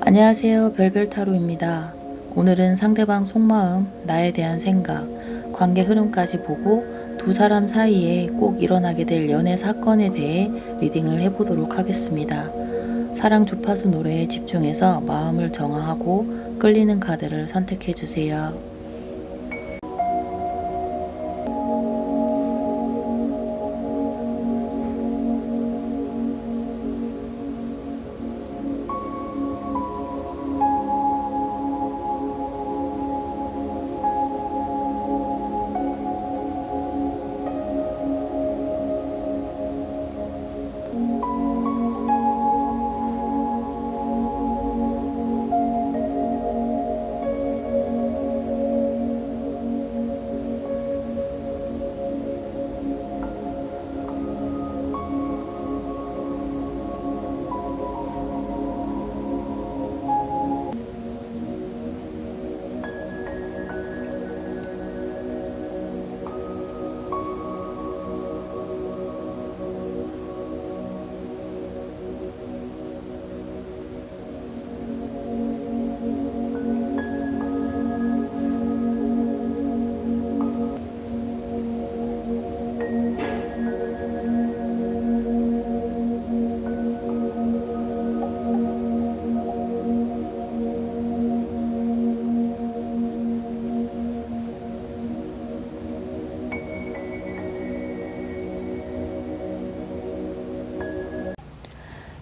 안녕하세요. 별별타로입니다. 오늘은 상대방 속마음, 나에 대한 생각, 관계 흐름까지 보고 두 사람 사이에 꼭 일어나게 될 연애 사건에 대해 리딩을 해보도록 하겠습니다. 사랑 주파수 노래에 집중해서 마음을 정화하고 끌리는 카드를 선택해주세요.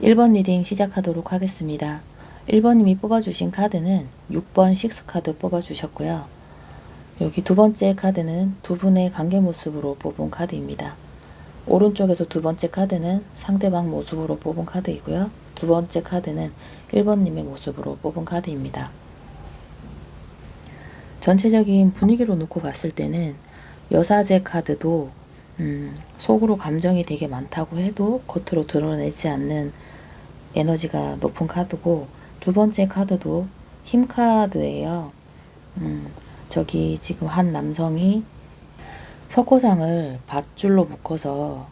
1번 리딩 시작하도록 하겠습니다. 1번님이 뽑아주신 카드는 6번 식스카드 뽑아주셨고요. 여기 두 번째 카드는 두 분의 관계 모습으로 뽑은 카드입니다. 오른쪽에서 두 번째 카드는 상대방 모습으로 뽑은 카드이고요. 두 번째 카드는 1번님의 모습으로 뽑은 카드입니다. 전체적인 분위기로 놓고 봤을 때는 여사제 카드도 속으로 감정이 되게 많다고 해도 겉으로 드러내지 않는 에너지가 높은 카드고, 두 번째 카드도 힘 카드예요. 저기 지금 한 남성이 석고상을 밧줄로 묶어서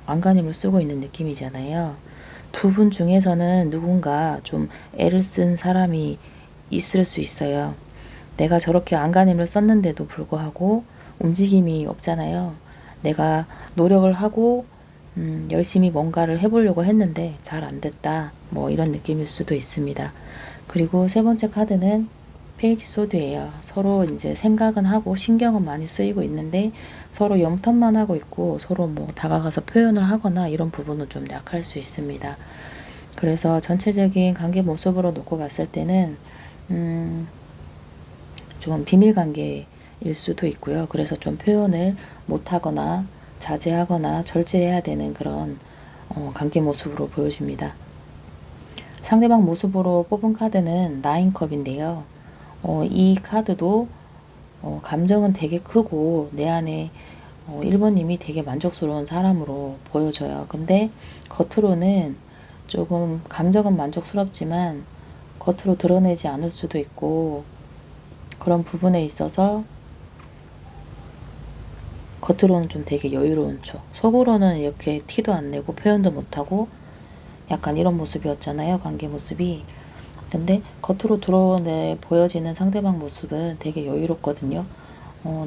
안간힘을 쓰고 있는 느낌이잖아요. 두 분 중에서는 누군가 좀 애를 쓴 사람이 있을 수 있어요. 내가 저렇게 안간힘을 썼는데도 불구하고 움직임이 없잖아요. 내가 노력을 하고 열심히 뭔가를 해보려고 했는데 잘 안 됐다, 뭐 이런 느낌일 수도 있습니다. 그리고 세 번째 카드는 페이지 소드예요. 서로 이제 생각은 하고 신경은 많이 쓰이고 있는데 서로 염탐만 하고 있고 서로 뭐 다가가서 표현을 하거나 이런 부분은 좀 약할 수 있습니다. 그래서 전체적인 관계 모습으로 놓고 봤을 때는 좀 비밀 관계일 수도 있고요. 그래서 좀 표현을 못하거나 자제하거나 절제해야 되는 그런 관계 모습으로 보여집니다. 상대방 모습으로 뽑은 카드는 9컵인데요. 이 카드도 감정은 되게 크고 내 안에 1번님이 되게 만족스러운 사람으로 보여져요. 근데 겉으로는 조금 감정은 만족스럽지만 겉으로 드러내지 않을 수도 있고, 그런 부분에 있어서 겉으로는 좀 되게 여유로운 척, 속으로는 이렇게 티도 안 내고 표현도 못하고 약간 이런 모습이었잖아요, 관계 모습이. 근데 겉으로 드러내 보여지는 상대방 모습은 되게 여유롭거든요.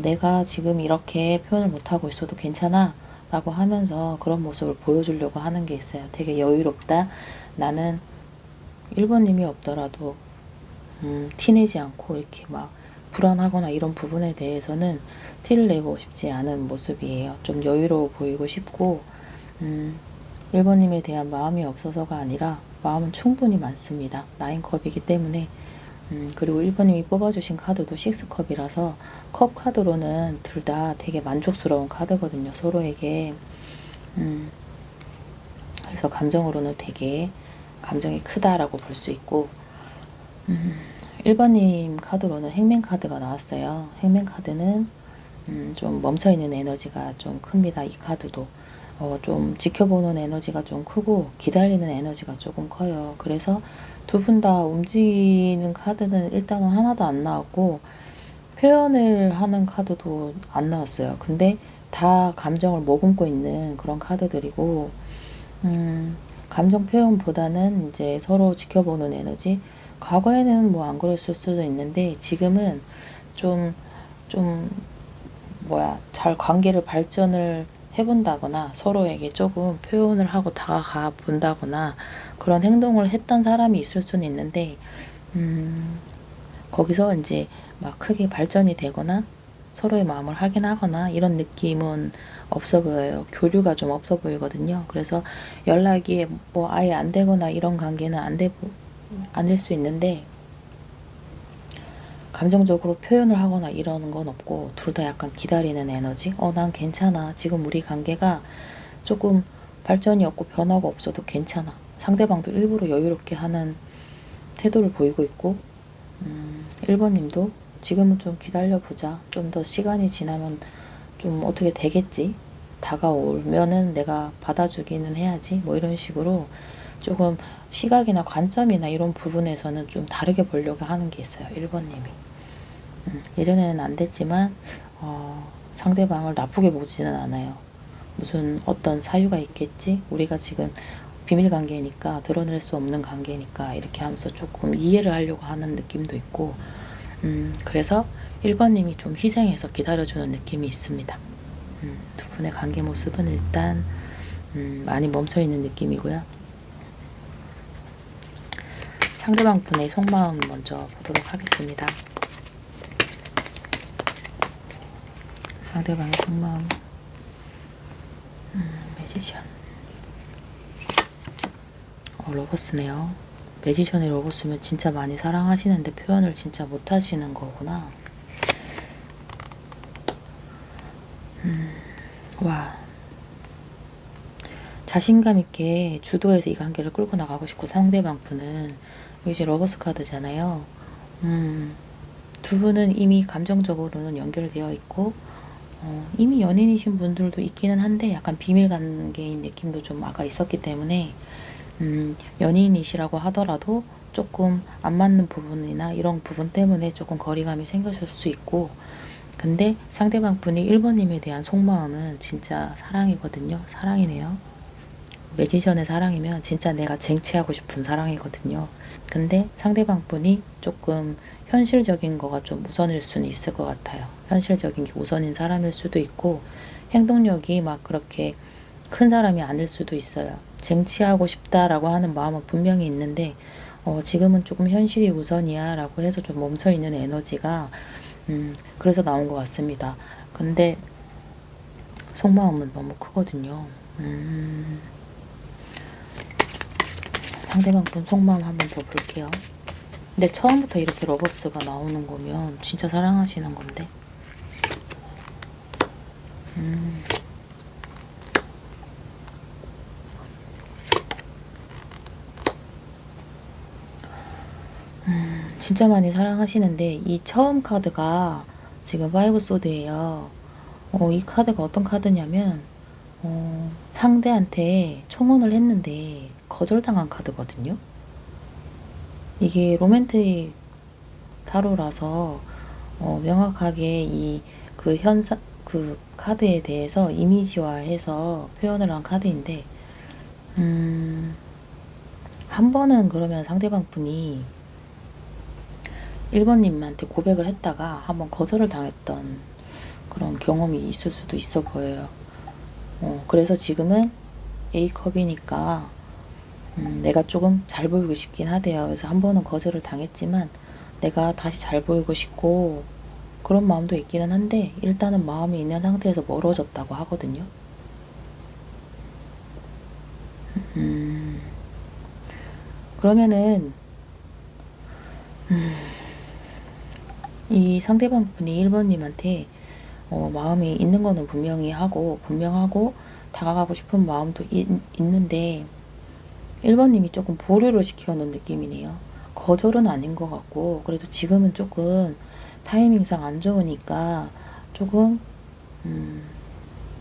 내가 지금 이렇게 표현을 못하고 있어도 괜찮아 라고 하면서 그런 모습을 보여주려고 하는 게 있어요. 되게 여유롭다. 나는 1번님이 없더라도 티내지 않고 이렇게 막 불안하거나 이런 부분에 대해서는 티를 내고 싶지 않은 모습이에요. 좀 여유로워 보이고 싶고 1번님에 대한 마음이 없어서가 아니라 마음은 충분히 많습니다. 9컵이기 때문에. 그리고 1번님이 뽑아주신 카드도 6컵이라서 컵 카드로는 둘 다 되게 만족스러운 카드거든요, 서로에게. 그래서 감정으로는 되게 감정이 크다라고 볼 수 있고, 1번님 카드로는 행맨 카드가 나왔어요. 행맨 카드는 좀 멈춰있는 에너지가 좀 큽니다. 이 카드도 좀 지켜보는 에너지가 좀 크고 기다리는 에너지가 조금 커요. 그래서 두 분 다 움직이는 카드는 일단은 하나도 안 나왔고, 표현을 하는 카드도 안 나왔어요. 근데 다 감정을 머금고 있는 그런 카드들이고, 감정 표현보다는 이제 서로 지켜보는 에너지, 과거에는 뭐 안 그랬을 수도 있는데 지금은 좀, 좀, 잘 관계를 발전을 해본다거나 서로에게 조금 표현을 하고 다가가 본다거나 그런 행동을 했던 사람이 있을 수는 있는데, 거기서 이제 막 크게 발전이 되거나 서로의 마음을 확인하거나 이런 느낌은 없어 보여요. 교류가 좀 없어 보이거든요. 그래서 연락이 뭐 아예 안 되거나 이런 관계는 아닐 수 있는데, 감정적으로 표현을 하거나 이러는 건 없고 둘 다 약간 기다리는 에너지? 난 괜찮아. 지금 우리 관계가 조금 발전이 없고 변화가 없어도 괜찮아. 상대방도 일부러 여유롭게 하는 태도를 보이고 있고, 1번님도 지금은 좀 기다려보자. 좀 더 시간이 지나면 좀 어떻게 되겠지? 다가오면은 내가 받아주기는 해야지. 뭐 이런 식으로 조금 시각이나 관점이나 이런 부분에서는 좀 다르게 보려고 하는 게 있어요. 1번님이. 예전에는 안 됐지만 상대방을 나쁘게 보지는 않아요. 무슨 어떤 사유가 있겠지? 우리가 지금 비밀 관계니까 드러낼 수 없는 관계니까 이렇게 하면서 조금 이해를 하려고 하는 느낌도 있고, 그래서 1번님이 좀 희생해서 기다려주는 느낌이 있습니다. 두 분의 관계 모습은 일단 많이 멈춰있는 느낌이고요. 상대방 분의 속마음 먼저 보도록 하겠습니다. 상대방의 속마음. 매지션. 로버스네요. 매지션의 로버스면 진짜 많이 사랑하시는데 표현을 진짜 못하시는 거구나. 와. 자신감 있게 주도해서 이 관계를 끌고 나가고 싶고, 상대방 분은 이제 러버스 카드잖아요. 두 분은 이미 감정적으로는 연결되어 있고, 이미 연인이신 분들도 있기는 한데 약간 비밀 관계인 느낌도 좀 아까 있었기 때문에, 연인이시라고 하더라도 조금 안 맞는 부분이나 이런 부분 때문에 조금 거리감이 생겼을 수 있고, 근데 상대방 분이 1번님에 대한 속마음은 진짜 사랑이거든요. 사랑이네요. 매지션의 사랑이면 진짜 내가 쟁취하고 싶은 사랑이거든요. 근데 상대방 분이 조금 현실적인 거가 좀 우선일 수는 있을 것 같아요. 현실적인 게 우선인 사람일 수도 있고, 행동력이 막 그렇게 큰 사람이 아닐 수도 있어요. 쟁취하고 싶다라고 하는 마음은 분명히 있는데, 지금은 조금 현실이 우선이야 라고 해서 좀 멈춰있는 에너지가, 그래서 나온 것 같습니다. 근데 속마음은 너무 크거든요. 상대방 분 속마음 한 번 더 볼게요. 근데 처음부터 이렇게 러버스가 나오는 거면 진짜 사랑하시는 건데. 진짜 많이 사랑하시는데 이 처음 카드가 지금 파이브 소드예요. 이 카드가 어떤 카드냐면 상대한테 청혼을 했는데 거절당한 카드거든요. 이게 로맨틱 타로라서 명확하게 그 현상, 그 카드에 대해서 이미지화해서 표현을 한 카드인데, 한 번은 그러면 상대방 분이 1번님한테 고백을 했다가 한번 거절을 당했던 그런 경험이 있을 수도 있어 보여요. 그래서 지금은 A컵이니까 내가 조금 잘 보이고 싶긴 하대요. 그래서 한 번은 거절을 당했지만 내가 다시 잘 보이고 싶고 그런 마음도 있기는 한데, 일단은 마음이 있는 상태에서 멀어졌다고 하거든요. 그러면은 이 상대방 분이 1번님한테 마음이 있는 거는 분명하고 다가가고 싶은 마음도 있는데 1번님이 조금 보류를 시켜놓은 느낌이네요. 거절은 아닌 것 같고, 그래도 지금은 조금 타이밍상 안 좋으니까 조금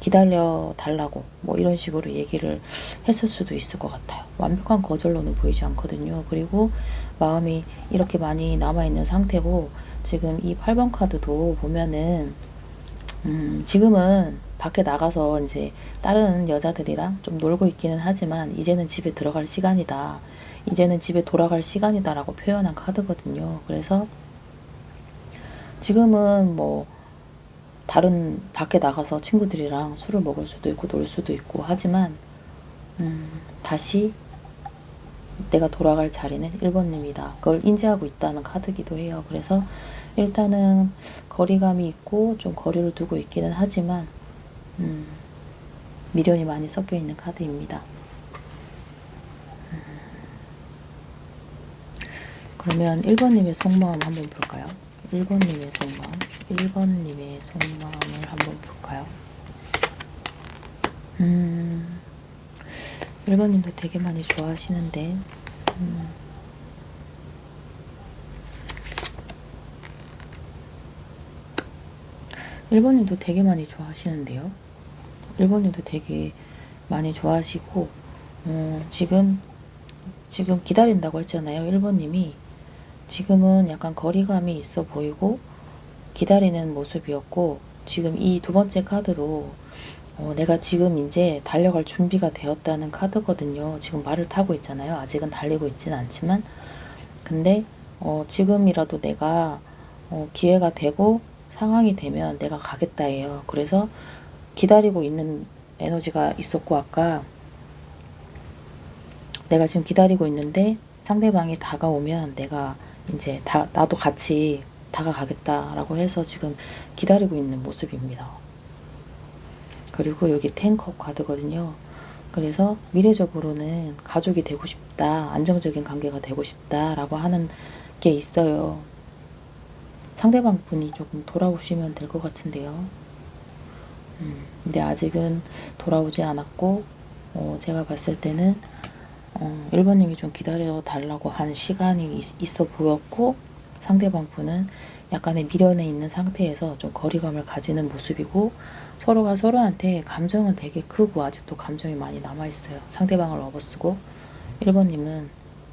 기다려 달라고 뭐 이런 식으로 얘기를 했을 수도 있을 것 같아요. 완벽한 거절로는 보이지 않거든요. 그리고 마음이 이렇게 많이 남아있는 상태고, 지금 이 8번 카드도 보면은 지금은 밖에 나가서 이제 다른 여자들이랑 좀 놀고 있기는 하지만 이제는 집에 들어갈 시간이다. 이제는 집에 돌아갈 시간이다라고 표현한 카드거든요. 그래서 지금은 뭐 다른 밖에 나가서 친구들이랑 술을 먹을 수도 있고 놀 수도 있고 하지만 다시 내가 돌아갈 자리는 1번님이다. 그걸 인지하고 있다는 카드기도 해요. 그래서 일단은 거리감이 있고 좀 거리를 두고 있기는 하지만 미련이 많이 섞여 있는 카드입니다. 그러면 1번님의 속마음 한번 볼까요? 1번님의 속마음, 1번님의 속마음을 한번 볼까요? 1번님도 되게 많이 좋아하시는데 1번님도 되게 많이 좋아하시는데요. 1번님도 되게 많이 좋아하시고 지금 기다린다고 했잖아요. 1번님이 지금은 약간 거리감이 있어 보이고 기다리는 모습이었고 지금 이 두 번째 카드도 내가 지금 이제 달려갈 준비가 되었다는 카드거든요. 지금 말을 타고 있잖아요. 아직은 달리고 있지는 않지만 근데 지금이라도 내가 기회가 되고 상황이 되면 내가 가겠다예요. 그래서 기다리고 있는 에너지가 있었고 아까 내가 지금 기다리고 있는데 상대방이 다가오면 내가 이제 나도 같이 다가가겠다라고 해서 지금 기다리고 있는 모습입니다. 그리고 여기 10컵 카드거든요. 그래서 미래적으로는 가족이 되고 싶다, 안정적인 관계가 되고 싶다라고 하는 게 있어요. 상대방 분이 조금 돌아오시면 될 것 같은데요. 근데 아직은 돌아오지 않았고 제가 봤을 때는 1번님이 좀 기다려 달라고 하는 시간이 있어 보였고 상대방 분은 약간의 미련에 있는 상태에서 좀 거리감을 가지는 모습이고 서로가 서로한테 감정은 되게 크고 아직도 감정이 많이 남아있어요. 상대방을 업어쓰고 1번님은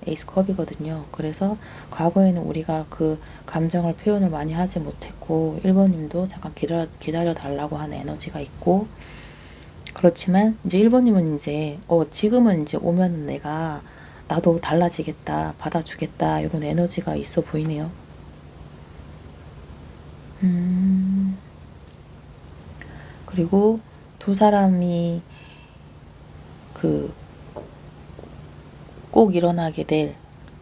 에이스 컵이거든요. 그래서 과거에는 우리가 그 감정을 표현을 많이 하지 못했고 1번님도 잠깐 기다려 달라고 하는 에너지가 있고 그렇지만 이제 1번님은 이제 지금은 이제 오면 내가 나도 달라지겠다, 받아주겠다 이런 에너지가 있어 보이네요. 그리고 두 사람이 그 꼭 일어나게 될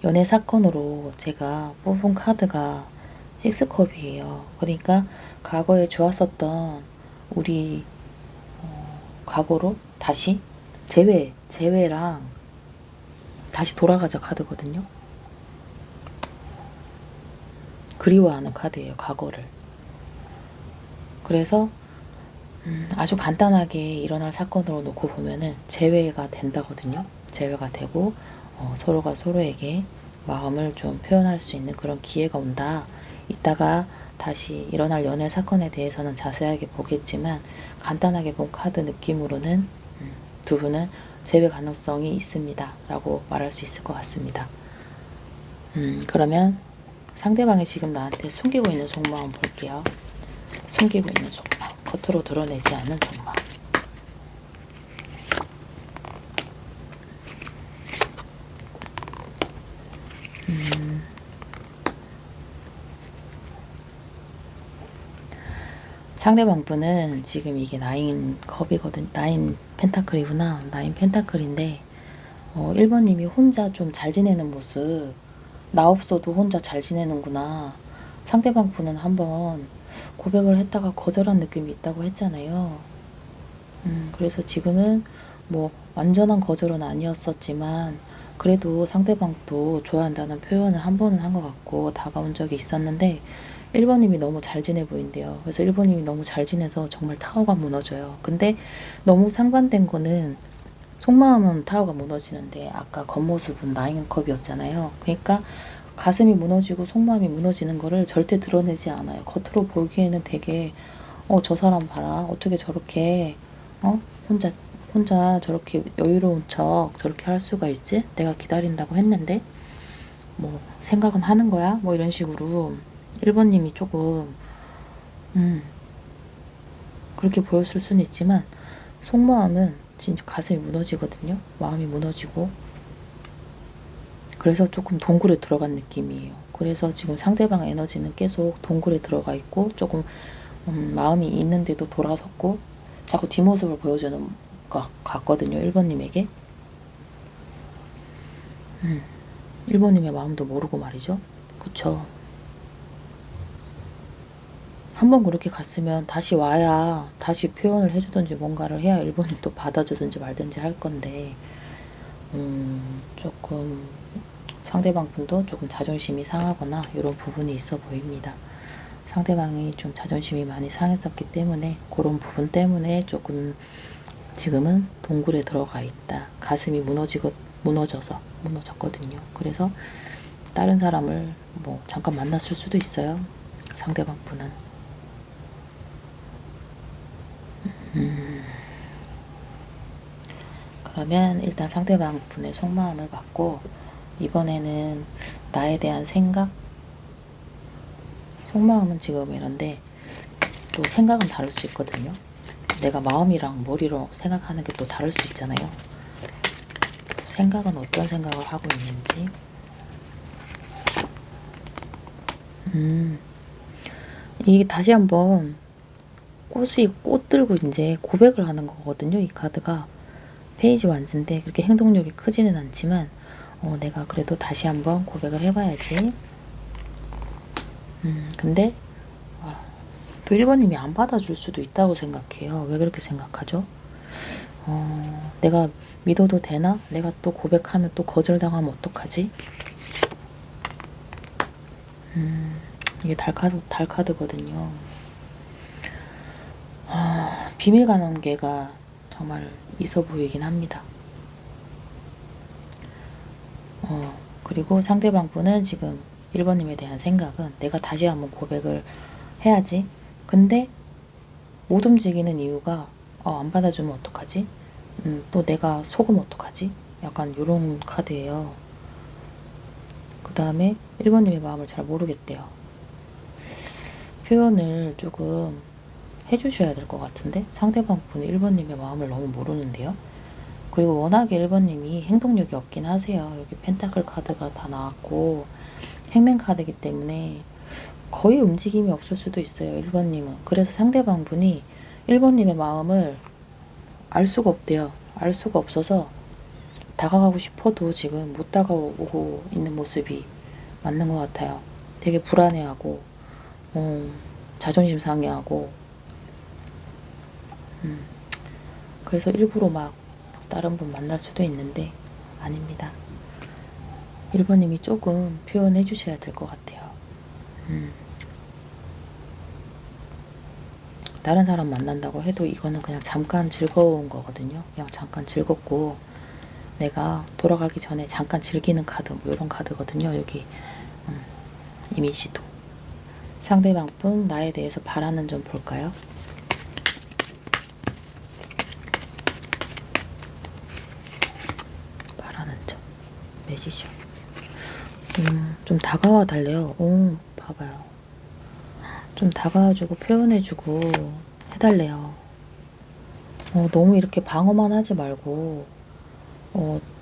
연애 사건으로 제가 뽑은 카드가 6컵이에요. 그러니까 과거에 좋았었던 우리 과거로 다시 재회랑 다시 돌아가자 카드거든요. 그리워하는 카드예요. 과거를. 그래서 아주 간단하게 일어날 사건으로 놓고 보면은 재회가 된다거든요. 재회가 되고 서로가 서로에게 마음을 좀 표현할 수 있는 그런 기회가 온다. 이따가 다시 일어날 연애 사건에 대해서는 자세하게 보겠지만 간단하게 본 카드 느낌으로는 두 분은 재회 가능성이 있습니다. 라고 말할 수 있을 것 같습니다. 그러면 상대방이 지금 나한테 숨기고 있는 속마음 볼게요. 숨기고 있는 속마음, 겉으로 드러내지 않는 속마음. 상대방 분은 지금 이게 9컵이거든. 9 펜타클이구나. 9 펜타클인데 1번님이 혼자 좀 잘 지내는 모습, 나 없어도 혼자 잘 지내는구나. 상대방 분은 한번 고백을 했다가 거절한 느낌이 있다고 했잖아요. 그래서 지금은 뭐 완전한 거절은 아니었었지만 그래도 상대방도 좋아한다는 표현을 한 번은 한 것 같고 다가온 적이 있었는데 1번님이 너무 잘 지내 보인대요. 그래서 1번님이 너무 잘 지내서 정말 타워가 무너져요. 근데 너무 상반된 거는 속마음은 타워가 무너지는데 아까 겉모습은 9컵이었잖아요. 그러니까 가슴이 무너지고 속마음이 무너지는 거를 절대 드러내지 않아요. 겉으로 보기에는 되게 저 사람 봐라. 어떻게 저렇게 혼자 저렇게 여유로운 척 저렇게 할 수가 있지? 내가 기다린다고 했는데 뭐 생각은 하는 거야? 뭐 이런 식으로 1번님이 조금 그렇게 보였을 수는 있지만 속마음은 진짜 가슴이 무너지거든요. 마음이 무너지고 그래서 조금 동굴에 들어간 느낌이에요. 그래서 지금 상대방 에너지는 계속 동굴에 들어가 있고 조금 마음이 있는데도 돌아섰고 자꾸 뒷모습을 보여주는 것 같거든요. 1번님에게. 1번님의 마음도 모르고 말이죠. 그쵸? 한번 그렇게 갔으면 다시 와야 다시 표현을 해주든지 뭔가를 해야 1번이 또 받아주든지 말든지 할 건데 조금 상대방 분도 조금 자존심이 상하거나 이런 부분이 있어 보입니다. 상대방이 좀 자존심이 많이 상했었기 때문에 그런 부분 때문에 조금 지금은 동굴에 들어가 있다. 가슴이 무너졌거든요. 그래서 다른 사람을 뭐 잠깐 만났을 수도 있어요. 상대방 분은. 그러면 일단 상대방 분의 속마음을 받고 이번에는 나에 대한 생각? 속마음은 지금 이런데 또 생각은 다를 수 있거든요. 내가 마음이랑 머리로 생각하는 게 또 다를 수 있잖아요. 생각은 어떤 생각을 하고 있는지. 이게 다시 한번 꽃 들고 이제 고백을 하는 거거든요. 이 카드가. 페이지 완즈인데 그렇게 행동력이 크지는 않지만 내가 그래도 다시 한번 고백을 해봐야지. 근데 또 1번님이 안 받아줄 수도 있다고 생각해요. 왜 그렇게 생각하죠? 내가 믿어도 되나? 내가 또 고백하면 또 거절당하면 어떡하지? 이게 달카드거든요. 비밀 관계가 정말 있어 보이긴 합니다. 그리고 상대방 분은 지금 1번님에 대한 생각은 내가 다시 한번 고백을 해야지. 근데 못 움직이는 이유가 안 받아주면 어떡하지? 또 내가 속으면 어떡하지? 약간 이런 카드예요. 그 다음에 1번님의 마음을 잘 모르겠대요. 표현을 조금 해주셔야 될 것 같은데 상대방 분이 1번님의 마음을 너무 모르는데요. 그리고 워낙에 1번님이 행동력이 없긴 하세요. 여기 펜타클 카드가 다 나왔고 행맨 카드이기 때문에 거의 움직임이 없을 수도 있어요. 1번님은. 그래서 상대방 분이 1번님의 마음을 알 수가 없대요. 알 수가 없어서 다가가고 싶어도 지금 못 다가오고 있는 모습이 맞는 것 같아요. 되게 불안해하고 자존심 상해하고 그래서 일부러 막 다른 분 만날 수도 있는데 아닙니다. 1번님이 조금 표현해 주셔야 될 것 같아요. 다른 사람 만난다고 해도 이거는 그냥 잠깐 즐거운 거거든요. 그냥 잠깐 즐겁고 내가 돌아가기 전에 잠깐 즐기는 카드 뭐 이런 카드거든요. 여기 이미지도. 상대방 분 나에 대해서 바라는 점 볼까요? 바라는 점. 매지션. 좀 다가와 달래요. 봐봐요. 좀 다가와주고 표현해주고 해달래요. 너무 이렇게 방어만 하지 말고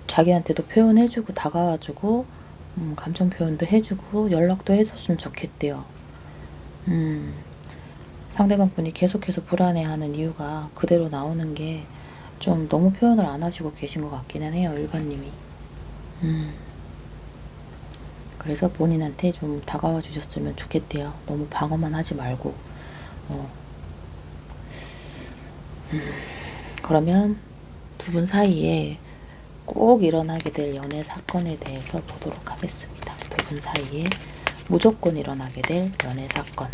자기한테도 표현해주고 다가와주고 감정 표현도 해주고 연락도 해줬으면 좋겠대요. 상대방 분이 계속해서 불안해하는 이유가 그대로 나오는 게 좀 너무 표현을 안 하시고 계신 것 같기는 해요. 1번님이. 그래서 본인한테 좀 다가와 주셨으면 좋겠대요. 너무 방어만 하지 말고. 그러면 두 분 사이에 꼭 일어나게 될 연애 사건에 대해서 보도록 하겠습니다. 두 분 사이에 무조건 일어나게 될 연애 사건.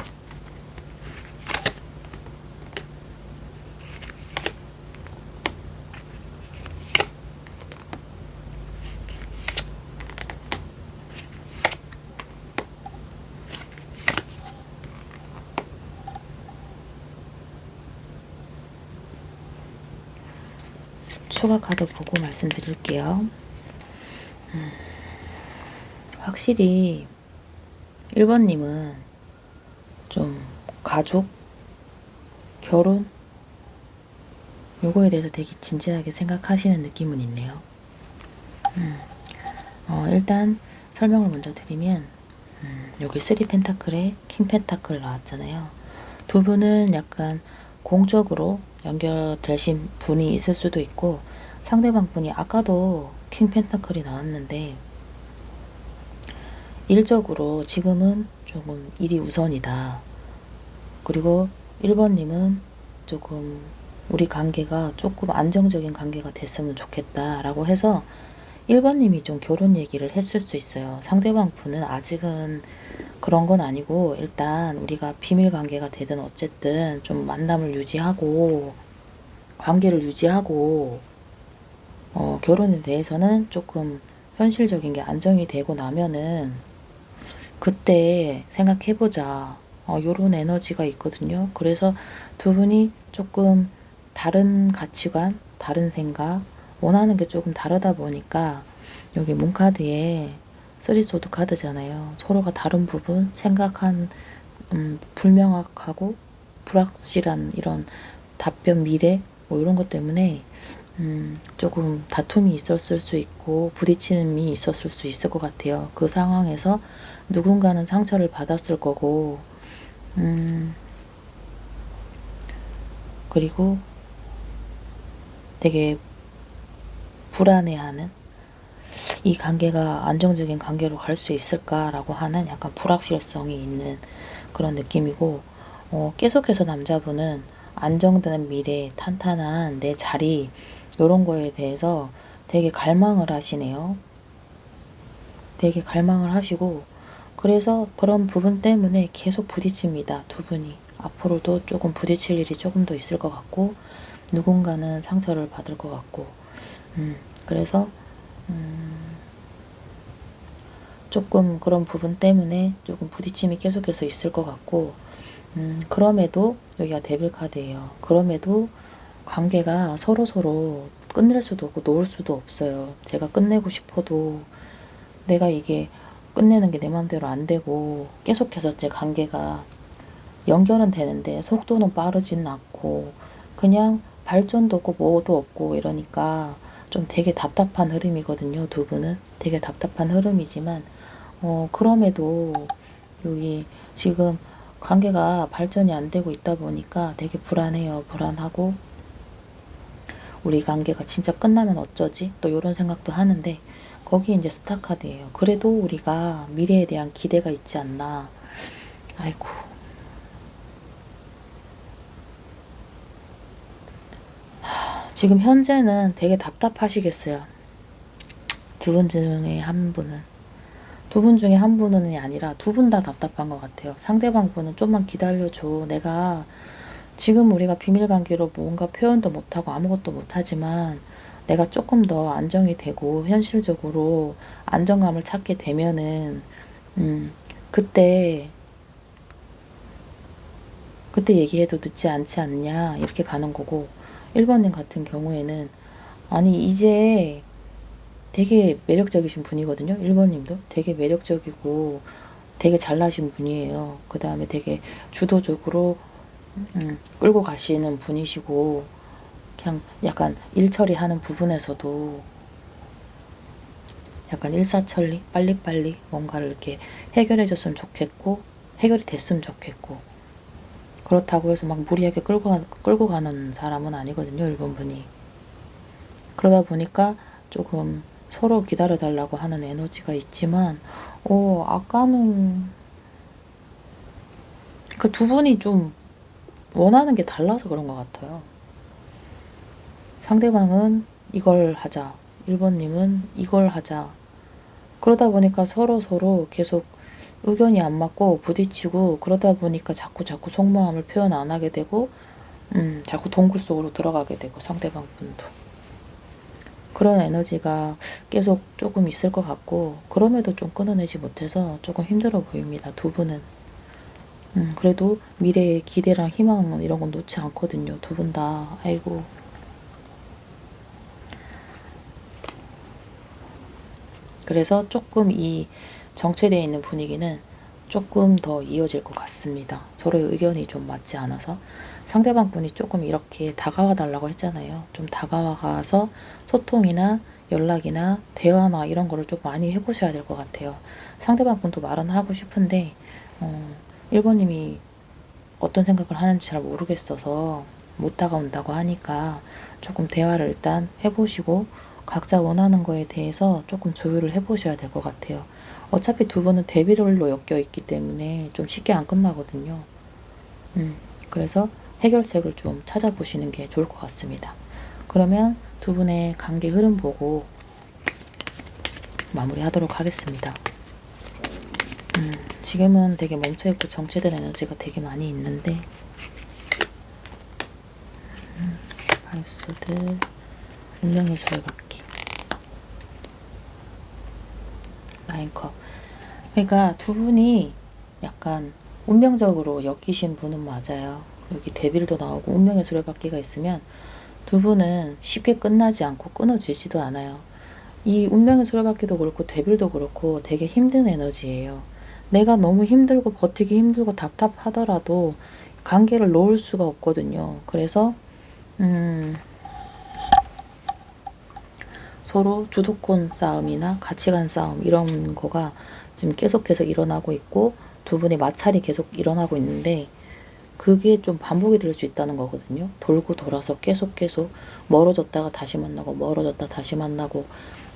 추가 카드 보고 말씀드릴게요. 확실히 1번님은 좀 가족, 결혼 요거에 대해서 되게 진지하게 생각하시는 느낌은 있네요. 일단 설명을 먼저 드리면 여기 3 펜타클에 킹 펜타클 나왔잖아요. 두 분은 약간 공적으로 연결되신 분이 있을 수도 있고 상대방 분이 아까도 킹 펜타클이 나왔는데 일적으로 지금은 조금 일이 우선이다. 그리고 1번님은 조금 우리 관계가 조금 안정적인 관계가 됐으면 좋겠다 라고 해서 1번님이 좀 결혼 얘기를 했을 수 있어요. 상대방 분은 아직은 그런 건 아니고 일단 우리가 비밀 관계가 되든 어쨌든 좀 만남을 유지하고 관계를 유지하고 결혼에 대해서는 조금 현실적인 게 안정이 되고 나면은 그때 생각해보자. 요런 에너지가 있거든요. 그래서 두 분이 조금 다른 가치관, 다른 생각, 원하는 게 조금 다르다 보니까 여기 문카드에 쓰리소드 카드잖아요. 서로가 다른 부분, 생각한 불명확하고 불확실한 이런 답변, 미래 뭐 이런 것 때문에 조금 다툼이 있었을 수 있고 부딪힘이 있었을 수 있을 것 같아요. 그 상황에서 누군가는 상처를 받았을 거고 그리고 되게 불안해하는 이 관계가 안정적인 관계로 갈 수 있을까라고 하는 약간 불확실성이 있는 그런 느낌이고 계속해서 남자분은 안정되는 미래, 탄탄한 내 자리 이런 거에 대해서 되게 갈망을 하시네요. 되게 갈망을 하시고 그래서 그런 부분 때문에 계속 부딪힙니다. 두 분이. 앞으로도 조금 부딪힐 일이 조금 더 있을 것 같고 누군가는 상처를 받을 것 같고 그래서 조금 그런 부분 때문에 조금 부딪힘이 계속해서 있을 것 같고 그럼에도 여기가 데빌 카드예요. 그럼에도 관계가 서로서로 끝낼 수도 없고 놓을 수도 없어요. 제가 끝내고 싶어도 내가 이게 끝내는 게 내 마음대로 안 되고 계속해서 제 관계가 연결은 되는데 속도는 빠르지는 않고 그냥 발전도 없고 뭐도 없고 이러니까 좀 되게 답답한 흐름이거든요. 두 분은 되게 답답한 흐름이지만 그럼에도 여기 지금 관계가 발전이 안 되고 있다 보니까 되게 불안해요. 불안하고 우리 관계가 진짜 끝나면 어쩌지? 또 이런 생각도 하는데 거기 이제 스타 카드예요. 그래도 우리가 미래에 대한 기대가 있지 않나. 아이고. 지금 현재는 되게 답답하시겠어요. 두 분 중에 한 분은. 두 분 중에 한 분은 아니라 두 분 다 답답한 것 같아요. 상대방 분은 좀만 기다려줘. 내가 지금 우리가 비밀관계로 뭔가 표현도 못하고 아무것도 못하지만 내가 조금 더 안정이 되고 현실적으로 안정감을 찾게 되면은 그때 얘기해도 늦지 않지 않냐 이렇게 가는 거고 1번님 같은 경우에는 아니 이제 되게 매력적이신 분이거든요. 1번님도 되게 매력적이고 되게 잘나신 분이에요. 그 다음에 되게 주도적으로 끌고 가시는 분이시고 그냥 약간 일 처리하는 부분에서도 약간 일사천리 빨리빨리 뭔가를 이렇게 해결해 줬으면 좋겠고 해결이 됐으면 좋겠고 그렇다고 해서 막 무리하게 끌고 가는 사람은 아니거든요. 1번 분이. 그러다 보니까 조금 서로 기다려달라고 하는 에너지가 있지만 아까는 그 두 분이 좀 원하는 게 달라서 그런 것 같아요. 상대방은 이걸 하자. 1번님은 이걸 하자. 그러다 보니까 서로 계속 의견이 안 맞고 부딪히고 그러다 보니까 자꾸 속마음을 표현 안 하게 되고 자꾸 동굴 속으로 들어가게 되고 상대방 분도. 그런 에너지가 계속 조금 있을 것 같고 그럼에도 좀 끊어내지 못해서 조금 힘들어 보입니다. 두 분은. 그래도 미래의 기대랑 희망 이런 건 놓지 않거든요. 두 분 다. 아이고. 그래서 조금 이 정체되어 있는 분위기는 조금 더 이어질 것 같습니다. 서로의 의견이 좀 맞지 않아서. 상대방 분이 조금 이렇게 다가와 달라고 했잖아요. 좀 다가와서 소통이나 연락이나 대화나 이런 거를 좀 많이 해보셔야 될 것 같아요. 상대방 분도 말은 하고 싶은데 1번님이 어떤 생각을 하는지 잘 모르겠어서 못 다가온다고 하니까 조금 대화를 일단 해보시고 각자 원하는 거에 대해서 조금 조율을 해보셔야 될 것 같아요. 어차피 두 분은 대비rol로 엮여 있기 때문에 좀 쉽게 안 끝나거든요. 그래서 해결책을 좀 찾아보시는 게 좋을 것 같습니다. 그러면 두 분의 관계 흐름 보고 마무리하도록 하겠습니다. 지금은 되게 멈춰있고 정체된 에너지가 되게 많이 있는데 파이소드 운명의 소리받기 나인컵. 그러니까 두 분이 약간 운명적으로 엮이신 분은 맞아요. 여기 데빌도 나오고 운명의 소리받기가 있으면 두 분은 쉽게 끝나지 않고 끊어지지도 않아요. 이 운명의 소리받기도 그렇고 데빌도 그렇고 되게 힘든 에너지예요. 내가 너무 힘들고 버티기 힘들고 답답하더라도 관계를 놓을 수가 없거든요. 그래서 서로 주도권 싸움이나 가치관 싸움 이런 거가 지금 계속해서 일어나고 있고 두 분의 마찰이 계속 일어나고 있는데 그게 좀 반복이 될 수 있다는 거거든요. 돌고 돌아서 계속 멀어졌다가 다시 만나고 멀어졌다 다시 만나고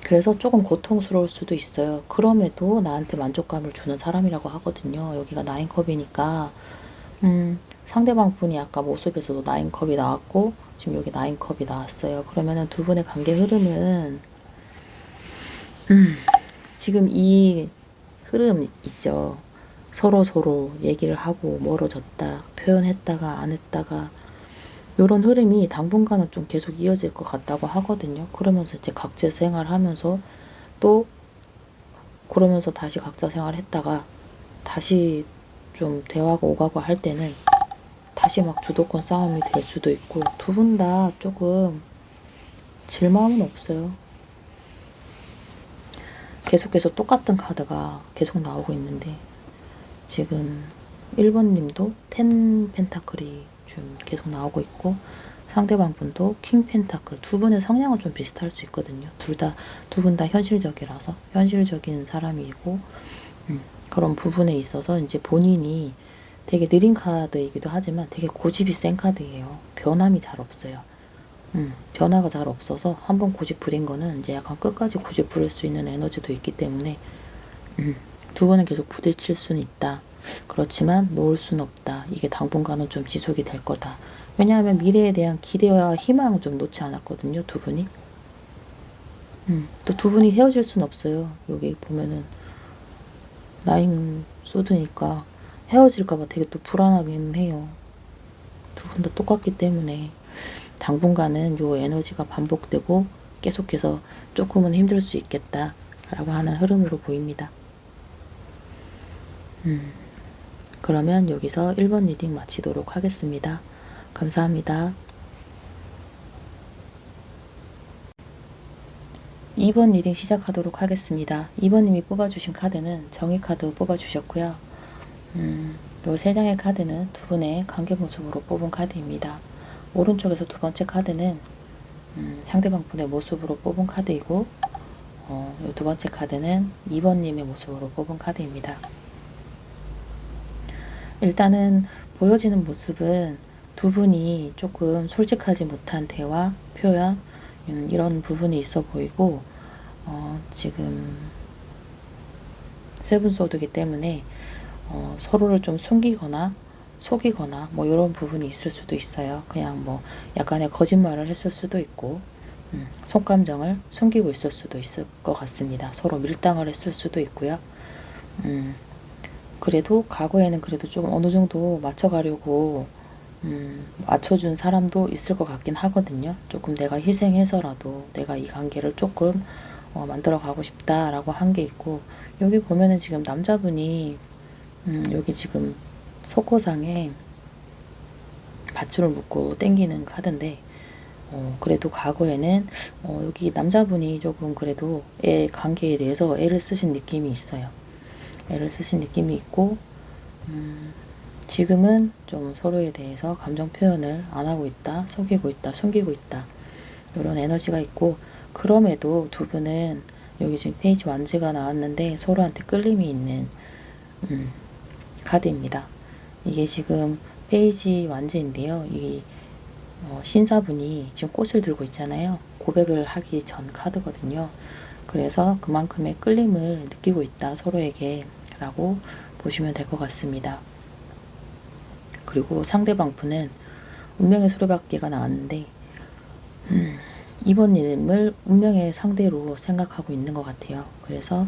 그래서 조금 고통스러울 수도 있어요. 그럼에도 나한테 만족감을 주는 사람이라고 하거든요. 여기가 나인컵이니까 상대방 분이 아까 모습에서도 나인컵이 나왔고 지금 여기 나인컵이 나왔어요. 그러면은 두 분의 관계 흐름은 지금 이 흐름 있죠. 서로 얘기를 하고 멀어졌다 표현했다가 안 했다가 이런 흐름이 당분간은 좀 계속 이어질 것 같다고 하거든요. 그러면서 이제 각자 생활하면서 또 그러면서 다시 각자 생활했다가 다시 좀 대화가 오가고 할 때는 다시 막 주도권 싸움이 될 수도 있고 두 분 다 조금 질 마음은 없어요. 계속 똑같은 카드가 계속 나오고 있는데 지금 1번님도 10 펜타클이 좀 계속 나오고 있고 상대방 분도 킹 펜타클 두 분의 성향은 좀 비슷할 수 있거든요. 두 분 다 현실적이라서 현실적인 사람이고 그런 부분에 있어서 이제 본인이 되게 느린 카드이기도 하지만 되게 고집이 센 카드예요. 변함이 잘 없어요. 변화가 잘 없어서 한번 고집 부린 거는 이제 약간 끝까지 고집 부릴 수 있는 에너지도 있기 때문에 두 번은 계속 부딪힐 수는 있다. 그렇지만 놓을 수는 없다. 이게 당분간은 좀 지속이 될 거다. 왜냐하면 미래에 대한 기대와 희망을 좀 놓지 않았거든요. 두 분이. 또 두 분이 헤어질 수는 없어요. 여기 보면은 나인 소드니까 헤어질까봐 되게 또 불안하긴 해요. 두 분 다 똑같기 때문에 당분간은 요 에너지가 반복되고 계속해서 조금은 힘들 수 있겠다 라고 하는 흐름으로 보입니다. 그러면 여기서 1번 리딩 마치도록 하겠습니다. 감사합니다. 2번 리딩 시작하도록 하겠습니다. 2번님이 뽑아주신 카드는 정의 카드 뽑아주셨고요. 요 3장의 카드는 두 분의 관계 모습으로 뽑은 카드입니다. 오른쪽에서 두 번째 카드는 상대방 분의 모습으로 뽑은 카드이고 요 두 번째 카드는 2번님의 모습으로 뽑은 카드입니다. 일단은 보여지는 모습은 두 분이 조금 솔직하지 못한 대화, 표현 이런 부분이 있어 보이고 지금 세븐소드이기 때문에 서로를 좀 숨기거나 속이거나 뭐 이런 부분이 있을 수도 있어요. 그냥 뭐 약간의 거짓말을 했을 수도 있고 속감정을 숨기고 있을 수도 있을 것 같습니다. 서로 밀당을 했을 수도 있고요. 그래도 과거에는 그래도 좀 어느 정도 맞춰가려고 맞춰준 사람도 있을 것 같긴 하거든요. 조금 내가 희생해서라도 내가 이 관계를 조금 만들어 가고 싶다라고 한 게 있고 여기 보면은 지금 남자분이 여기 지금 속호상에 밧줄을 묶고 땡기는 카드인데 그래도 과거에는 여기 남자분이 조금 그래도 애 관계에 대해서 애를 쓰신 느낌이 있어요. 애를 쓰신 느낌이 있고 지금은 좀 서로에 대해서 감정 표현을 안 하고 있다, 속이고 있다, 숨기고 있다 이런 에너지가 있고 그럼에도 두 분은 여기 지금 페이지 완즈가 나왔는데 서로한테 끌림이 있는 카드입니다. 이게 지금 페이지 완즈인데요. 이 신사분이 지금 꽃을 들고 있잖아요. 고백을 하기 전 카드거든요. 그래서 그만큼의 끌림을 느끼고 있다 서로에게 라고 보시면 될 것 같습니다. 그리고 상대방 분은 운명의 수레바퀴가 나왔는데 이번 일을 운명의 상대로 생각하고 있는 것 같아요. 그래서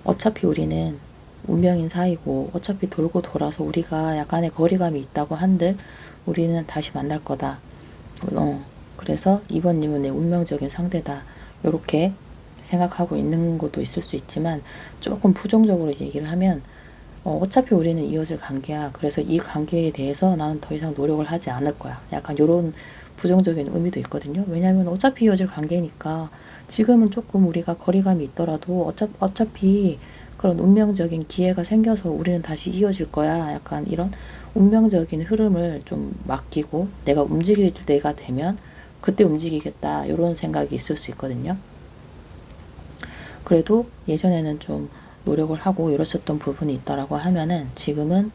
어차피 우리는 운명인 사이고 어차피 돌고 돌아서 우리가 약간의 거리감이 있다고 한들 우리는 다시 만날 거다. 그래서 이번님은 내 운명적인 상대다. 이렇게 생각하고 있는 것도 있을 수 있지만 조금 부정적으로 얘기를 하면 어차피 우리는 이어질 관계야. 그래서 이 관계에 대해서 나는 더 이상 노력을 하지 않을 거야. 약간 이런 부정적인 의미도 있거든요. 왜냐하면 어차피 이어질 관계니까 지금은 조금 우리가 거리감이 있더라도 어차피 그런 운명적인 기회가 생겨서 우리는 다시 이어질 거야. 약간 이런 운명적인 흐름을 좀 맡기고 내가 움직일 때가 되면 그때 움직이겠다. 이런 생각이 있을 수 있거든요. 그래도 예전에는 좀 노력을 하고 이러셨던 부분이 있다라고 하면은 지금은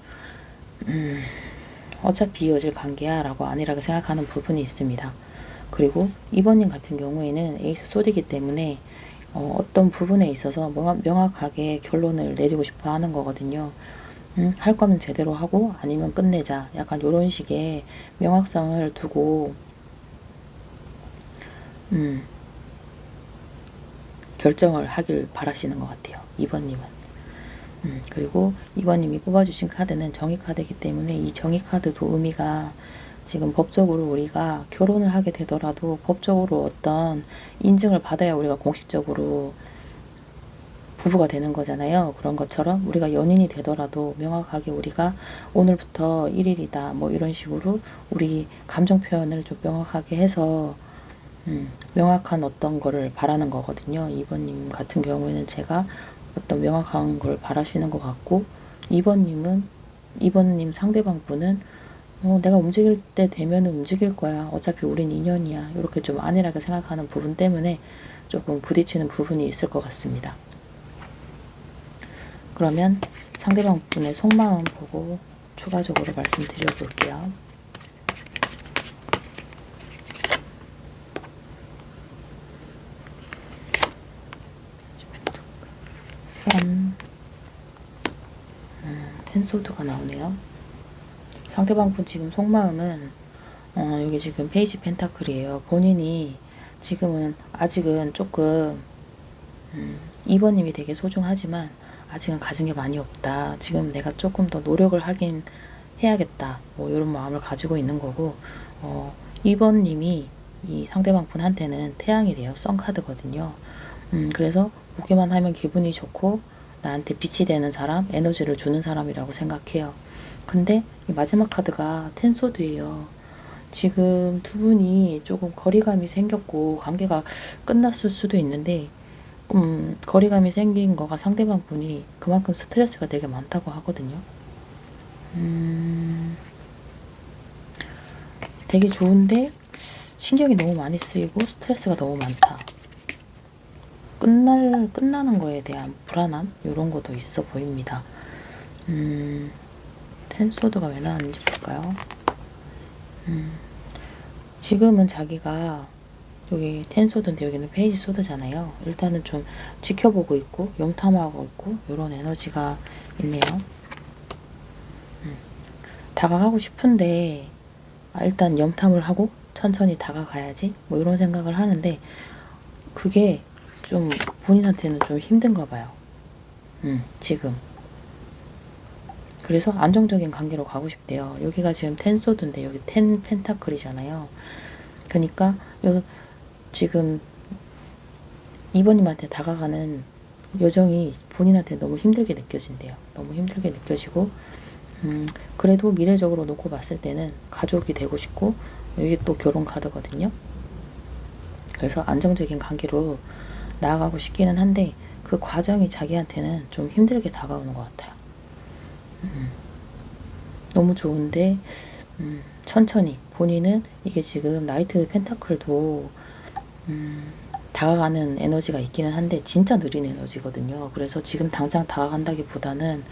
어차피 이어질 관계야 라고 안일하게 생각하는 부분이 있습니다. 그리고 이번님 같은 경우에는 에이스 소디이기 때문에 어떤 부분에 있어서 명확하게 결론을 내리고 싶어 하는 거거든요. 할 거면 제대로 하고 아니면 끝내자. 약간 이런 식의 명확성을 두고 결정을 하길 바라시는 것 같아요. 이번님은. 그리고 이번님이 뽑아주신 카드는 정의 카드이기 때문에 이 정의 카드도 의미가 지금 법적으로 우리가 결혼을 하게 되더라도 법적으로 어떤 인증을 받아야 우리가 공식적으로 부부가 되는 거잖아요. 그런 것처럼 우리가 연인이 되더라도 명확하게 우리가 오늘부터 1일이다 뭐 이런 식으로 우리 감정 표현을 좀 명확하게 해서 명확한 어떤 거를 바라는 거거든요. 이번님 같은 경우에는 제가 어떤 명확한 걸 바라시는 것 같고 이번님 상대방 분은 내가 움직일 때 되면 움직일 거야. 어차피 우린 인연이야. 이렇게 좀 안일하게 생각하는 부분 때문에 조금 부딪히는 부분이 있을 것 같습니다. 그러면 상대방 분의 속마음 보고 추가적으로 말씀드려 볼게요. 10소드가 나오네요. 상대방 분 지금 속마음은 여기 지금 페이지 펜타클이에요. 본인이 지금은 아직은 조금 이번님이 되게 소중하지만 아직은 가진 게 많이 없다. 지금 내가 조금 더 노력을 하긴 해야겠다. 뭐 이런 마음을 가지고 있는 거고 이번님이 이 상대방 분한테는 태양이래요. 썬카드거든요. 그래서 보기만 하면 기분이 좋고 나한테 빛이 되는 사람, 에너지를 주는 사람이라고 생각해요. 근데 이 마지막 카드가 텐소드예요. 지금 두 분이 조금 거리감이 생겼고 관계가 끝났을 수도 있는데 거리감이 생긴 거가 상대방 분이 그만큼 스트레스가 되게 많다고 하거든요. 되게 좋은데 신경이 너무 많이 쓰이고 스트레스가 너무 많다. 끝나는 거에 대한 불안함? 이런 것도 있어 보입니다. 텐소드가 왜 나왔는지 볼까요? 지금은 자기가 여기 텐소드인데 여기는 페이지 소드잖아요. 일단은 좀 지켜보고 있고 염탐하고 있고 이런 에너지가 있네요. 다가가고 싶은데 일단 염탐을 하고 천천히 다가가야지 뭐 이런 생각을 하는데 그게 좀 본인한테는 좀 힘든가 봐요. 지금. 그래서 안정적인 관계로 가고 싶대요. 여기가 지금 텐소드인데 여기 텐 펜타클이잖아요. 그러니까 여기 지금 이번님한테 다가가는 여정이 본인한테 너무 힘들게 느껴진대요. 너무 힘들게 느껴지고 그래도 미래적으로 놓고 봤을 때는 가족이 되고 싶고 여기 또 결혼 카드거든요. 그래서 안정적인 관계로 나아가고 싶기는 한데 그 과정이 자기한테는 좀 힘들게 다가오는 것 같아요. 너무 좋은데 천천히 본인은 이게 지금 나이트 펜타클도 다가가는 에너지가 있기는 한데 진짜 느린 에너지거든요. 그래서 지금 당장 다가간다기보다는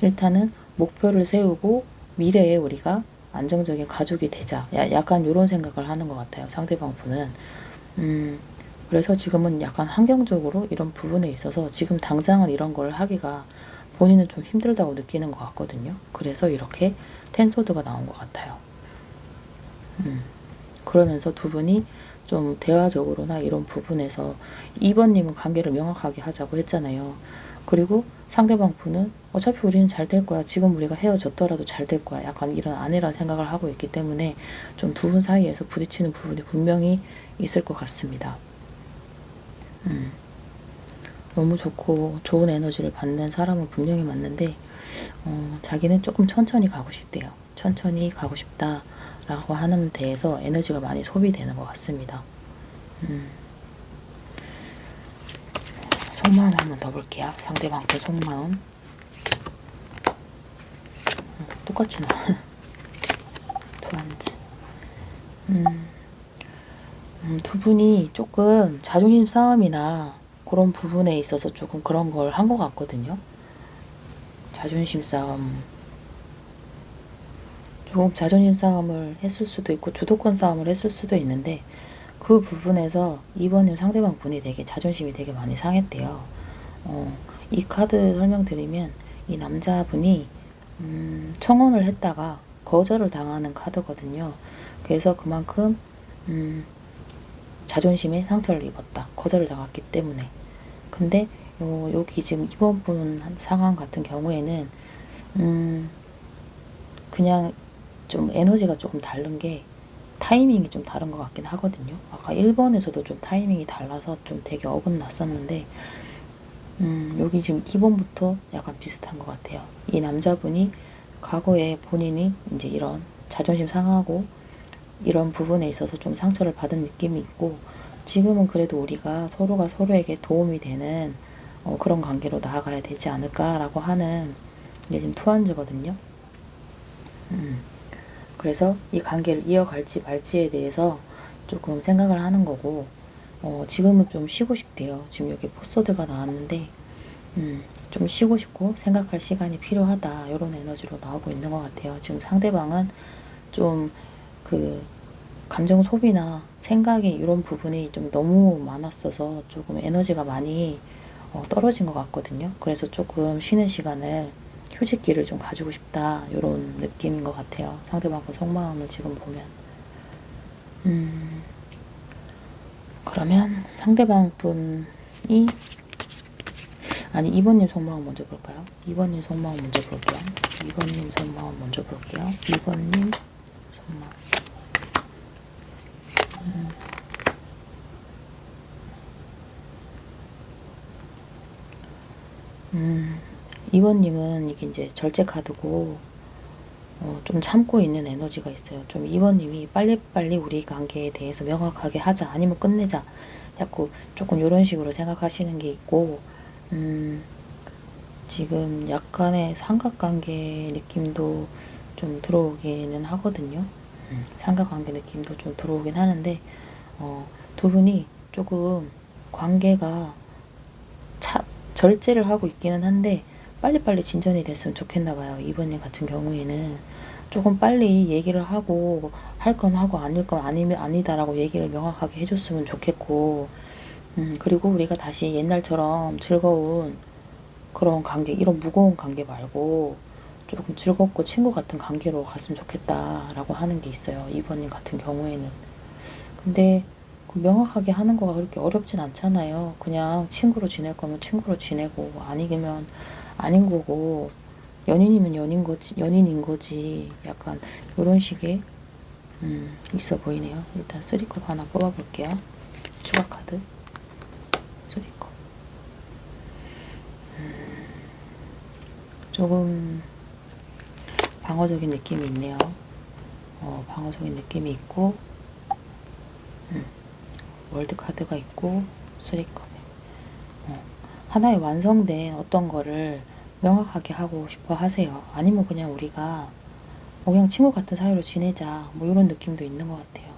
일단은 목표를 세우고 미래에 우리가 안정적인 가족이 되자. 약간 이런 생각을 하는 것 같아요. 상대방 분은. 그래서 지금은 약간 환경적으로 이런 부분에 있어서 지금 당장은 이런 걸 하기가 본인은 좀 힘들다고 느끼는 것 같거든요. 그래서 이렇게 텐소드가 나온 것 같아요. 그러면서 두 분이 좀 대화적으로나 이런 부분에서 2번님은 관계를 명확하게 하자고 했잖아요. 그리고 상대방 분은 어차피 우리는 잘 될 거야. 지금 우리가 헤어졌더라도 잘 될 거야. 약간 이런 아내라 생각을 하고 있기 때문에 좀 두 분 사이에서 부딪히는 부분이 분명히 있을 것 같습니다. 너무 좋고 좋은 에너지를 받는 사람은 분명히 맞는데 자기는 조금 천천히 가고 싶대요. 천천히 가고 싶다라고 하는 데에서 에너지가 많이 소비되는 것 같습니다. 속마음 한 번 더 볼게요. 상대방 그 속마음. 똑같이 나와. 도란지. 두 분이 조금 자존심 싸움이나 그런 부분에 있어서 조금 그런 걸 한 것 같거든요. 자존심 싸움. 조금 자존심 싸움을 했을 수도 있고 주도권 싸움을 했을 수도 있는데 그 부분에서 이번에 상대방 분이 되게 자존심이 되게 많이 상했대요. 이 카드 설명드리면 이 남자분이 청혼을 했다가 거절을 당하는 카드거든요. 그래서 그만큼 자존심에 상처를 입었다. 거절을 당했기 때문에. 근데 여기 지금 이번 분 상황 같은 경우에는 그냥 좀 에너지가 조금 다른 게 타이밍이 좀 다른 것 같긴 하거든요. 아까 1번에서도 좀 타이밍이 달라서 좀 되게 어긋났었는데 여기 지금 2번부터 약간 비슷한 것 같아요. 이 남자분이 과거에 본인이 이제 이런 자존심 상하고 이런 부분에 있어서 좀 상처를 받은 느낌이 있고 지금은 그래도 우리가 서로가 서로에게 도움이 되는 그런 관계로 나아가야 되지 않을까라고 하는 게 지금 투한즈거든요. 그래서 이 관계를 이어갈지 말지에 대해서 조금 생각을 하는 거고 지금은 좀 쉬고 싶대요. 지금 여기 포소드가 나왔는데 좀 쉬고 싶고 생각할 시간이 필요하다 이런 에너지로 나오고 있는 것 같아요. 지금 상대방은 좀 그 감정 소비나 생각이 이런 부분이 좀 너무 많았어서 조금 에너지가 많이 떨어진 것 같거든요. 그래서 조금 쉬는 시간을 휴식기를 좀 가지고 싶다 이런 느낌인 것 같아요. 상대방 그 속마음을 지금 보면 그러면 상대방 분이 아니 2번님 속마음 먼저 볼까요? 2번님 속마음 먼저 볼게요. 2번님 속마음 먼저 볼게요. 2번님 속마음 2번님은 이게 이제 절제 카드고 좀 참고 있는 에너지가 있어요. 좀 2번님이 빨리빨리 우리 관계에 대해서 명확하게 하자 아니면 끝내자 자꾸 조금 이런 식으로 생각하시는 게 있고 지금 약간의 삼각관계 느낌도 좀 들어오기는 하거든요. 삼각관계 느낌도 좀 들어오긴 하는데 두 분이 조금 관계가 절제를 하고 있기는 한데 빨리빨리 진전이 됐으면 좋겠나 봐요. 이번님 같은 경우에는 조금 빨리 얘기를 하고 할 건 하고 아닐 건 아니면 아니다라고 얘기를 명확하게 해줬으면 좋겠고 그리고 우리가 다시 옛날처럼 즐거운 그런 관계 이런 무거운 관계 말고 조금 즐겁고 친구 같은 관계로 갔으면 좋겠다라고 하는 게 있어요. 이번님 같은 경우에는. 근데 그 명확하게 하는 거가 그렇게 어렵진 않잖아요. 그냥 친구로 지낼 거면 친구로 지내고 아니면 아닌 거고 연인이면 연인인 거지. 약간 이런 식의 있어 보이네요. 일단 3컵 하나 뽑아볼게요. 추가 카드 3컵. 조금 방어적인 느낌이 있네요. 방어적인 느낌이 있고 월드 카드가 있고 3컵에 하나의 완성된 어떤 거를 명확하게 하고 싶어 하세요. 아니면 그냥 우리가 그냥 친구 같은 사이로 지내자 뭐 이런 느낌도 있는 것 같아요.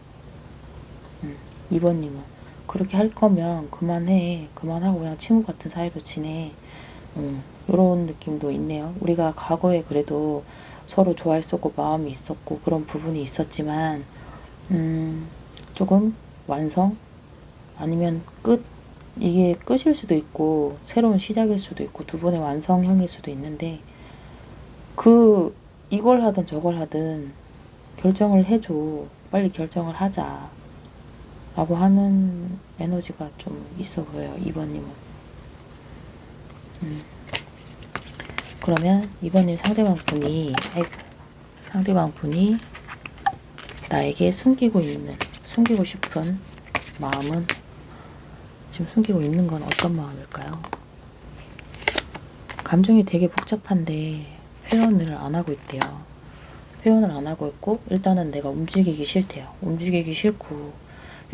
2번님은 그렇게 할 거면 그만해. 그만하고 그냥 친구 같은 사이로 지내. 요런 느낌도 있네요. 우리가 과거에 그래도 서로 좋아했었고 마음이 있었고 그런 부분이 있었지만 조금 완성? 아니면 끝? 이게 끝일 수도 있고 새로운 시작일 수도 있고 두 분의 완성형일 수도 있는데 이걸 하든 저걸 하든 결정을 해줘. 빨리 결정을 하자. 라고 하는 에너지가 좀 있어 보여요. 2번님은. 그러면 2번님 상대방 분이 나에게 숨기고 싶은 마음은, 지금 숨기고 있는 건 어떤 마음일까요? 감정이 되게 복잡한데 표현을 안 하고 있대요. 표현을 안 하고 있고 일단은 내가 움직이기 싫대요. 움직이기 싫고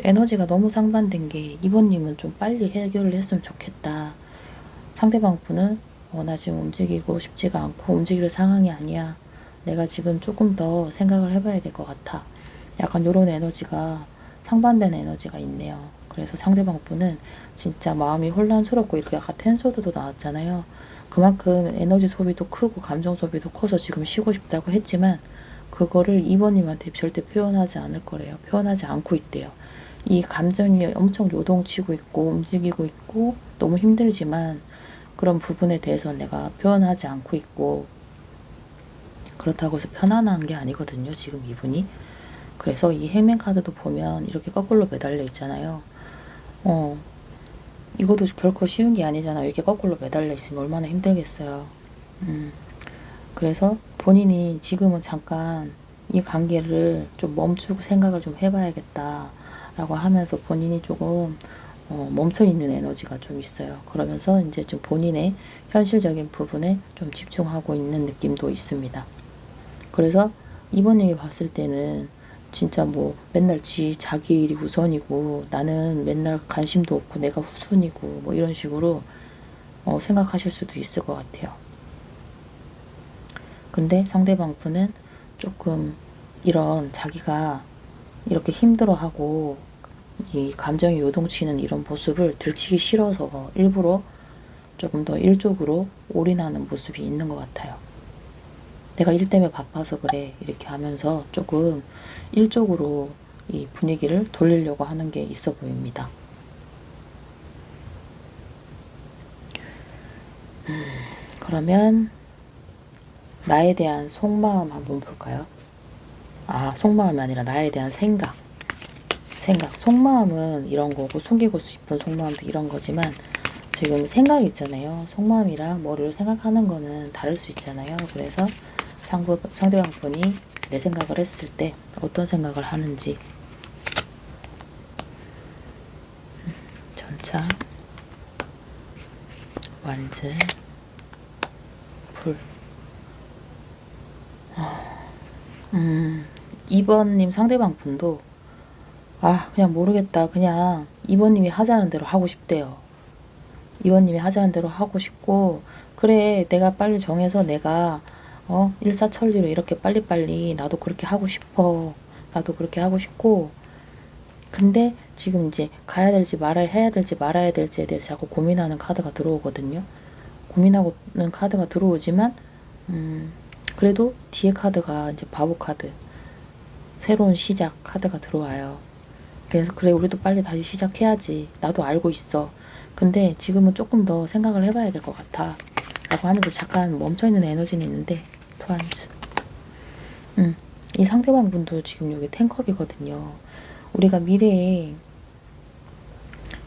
에너지가 너무 상반된 게 2번님은 좀 빨리 해결을 했으면 좋겠다. 상대방 분은 나 지금 움직이고 싶지가 않고 움직일 상황이 아니야. 내가 지금 조금 더 생각을 해봐야 될 것 같아. 약간 요런 에너지가 상반된 에너지가 있네요. 그래서 상대방 분은 진짜 마음이 혼란스럽고 이렇게 약간 텐소드도 나왔잖아요. 그만큼 에너지 소비도 크고 감정 소비도 커서 지금 쉬고 싶다고 했지만 그거를 2번님한테 절대 표현하지 않을 거래요. 표현하지 않고 있대요. 이 감정이 엄청 요동치고 있고 움직이고 있고 너무 힘들지만 그런 부분에 대해서 내가 표현하지 않고 있고 그렇다고 해서 편안한 게 아니거든요. 지금 이분이. 그래서 이 행맨 카드도 보면 이렇게 거꾸로 매달려 있잖아요. 이것도 결코 쉬운 게 아니잖아요. 이렇게 거꾸로 매달려 있으면 얼마나 힘들겠어요. 그래서 본인이 지금은 잠깐 이 관계를 좀 멈추고 생각을 좀 해봐야겠다 라고 하면서 본인이 조금 멈춰있는 에너지가 좀 있어요. 그러면서 이제 좀 본인의 현실적인 부분에 좀 집중하고 있는 느낌도 있습니다. 그래서 이번님이 봤을 때는 진짜 뭐 맨날 자기 일이 우선이고 나는 맨날 관심도 없고 내가 후순이고 뭐 이런 식으로 생각하실 수도 있을 것 같아요. 근데 상대방 분은 조금 이런 자기가 이렇게 힘들어하고 이 감정이 요동치는 이런 모습을 들키기 싫어서 일부러 조금 더 일적으로 올인하는 모습이 있는 것 같아요. 내가 일 때문에 바빠서 그래 이렇게 하면서 조금 일적으로 이 분위기를 돌리려고 하는 게 있어 보입니다. 그러면 나에 대한 속마음 한번 볼까요? 속마음이 아니라 나에 대한 생각. 속마음은 이런 거고 숨기고 싶은 속마음도 이런 거지만 지금 생각이 있잖아요. 속마음이랑 뭐를 생각하는 거는 다를 수 있잖아요. 그래서 상대방 분이 내 생각을 했을 때 어떤 생각을 하는지. 전차, 완즈, 불. 2번님 상대방 분도 그냥 모르겠다. 그냥 2번님이 하자는 대로 하고 싶대요. 2번님이 하자는 대로 하고 싶고 그래 내가 빨리 정해서 내가 일사천리로 이렇게 빨리빨리 나도 그렇게 하고 싶어. 나도 그렇게 하고 싶고 근데 지금 이제 가야 될지 해야 될지 말아야 될지에 대해서 자꾸 고민하는 카드가 들어오거든요. 고민하고는 카드가 들어오지만 그래도 뒤에 카드가 이제 바보 카드 새로운 시작 카드가 들어와요. 그래서 그래 우리도 빨리 다시 시작해야지. 나도 알고 있어. 근데 지금은 조금 더 생각을 해봐야 될 것 같아. 라고 하면서 잠깐 멈춰있는 에너지는 있는데 투한스. 이 상대방 분도 지금 여기 텐컵이거든요. 우리가 미래에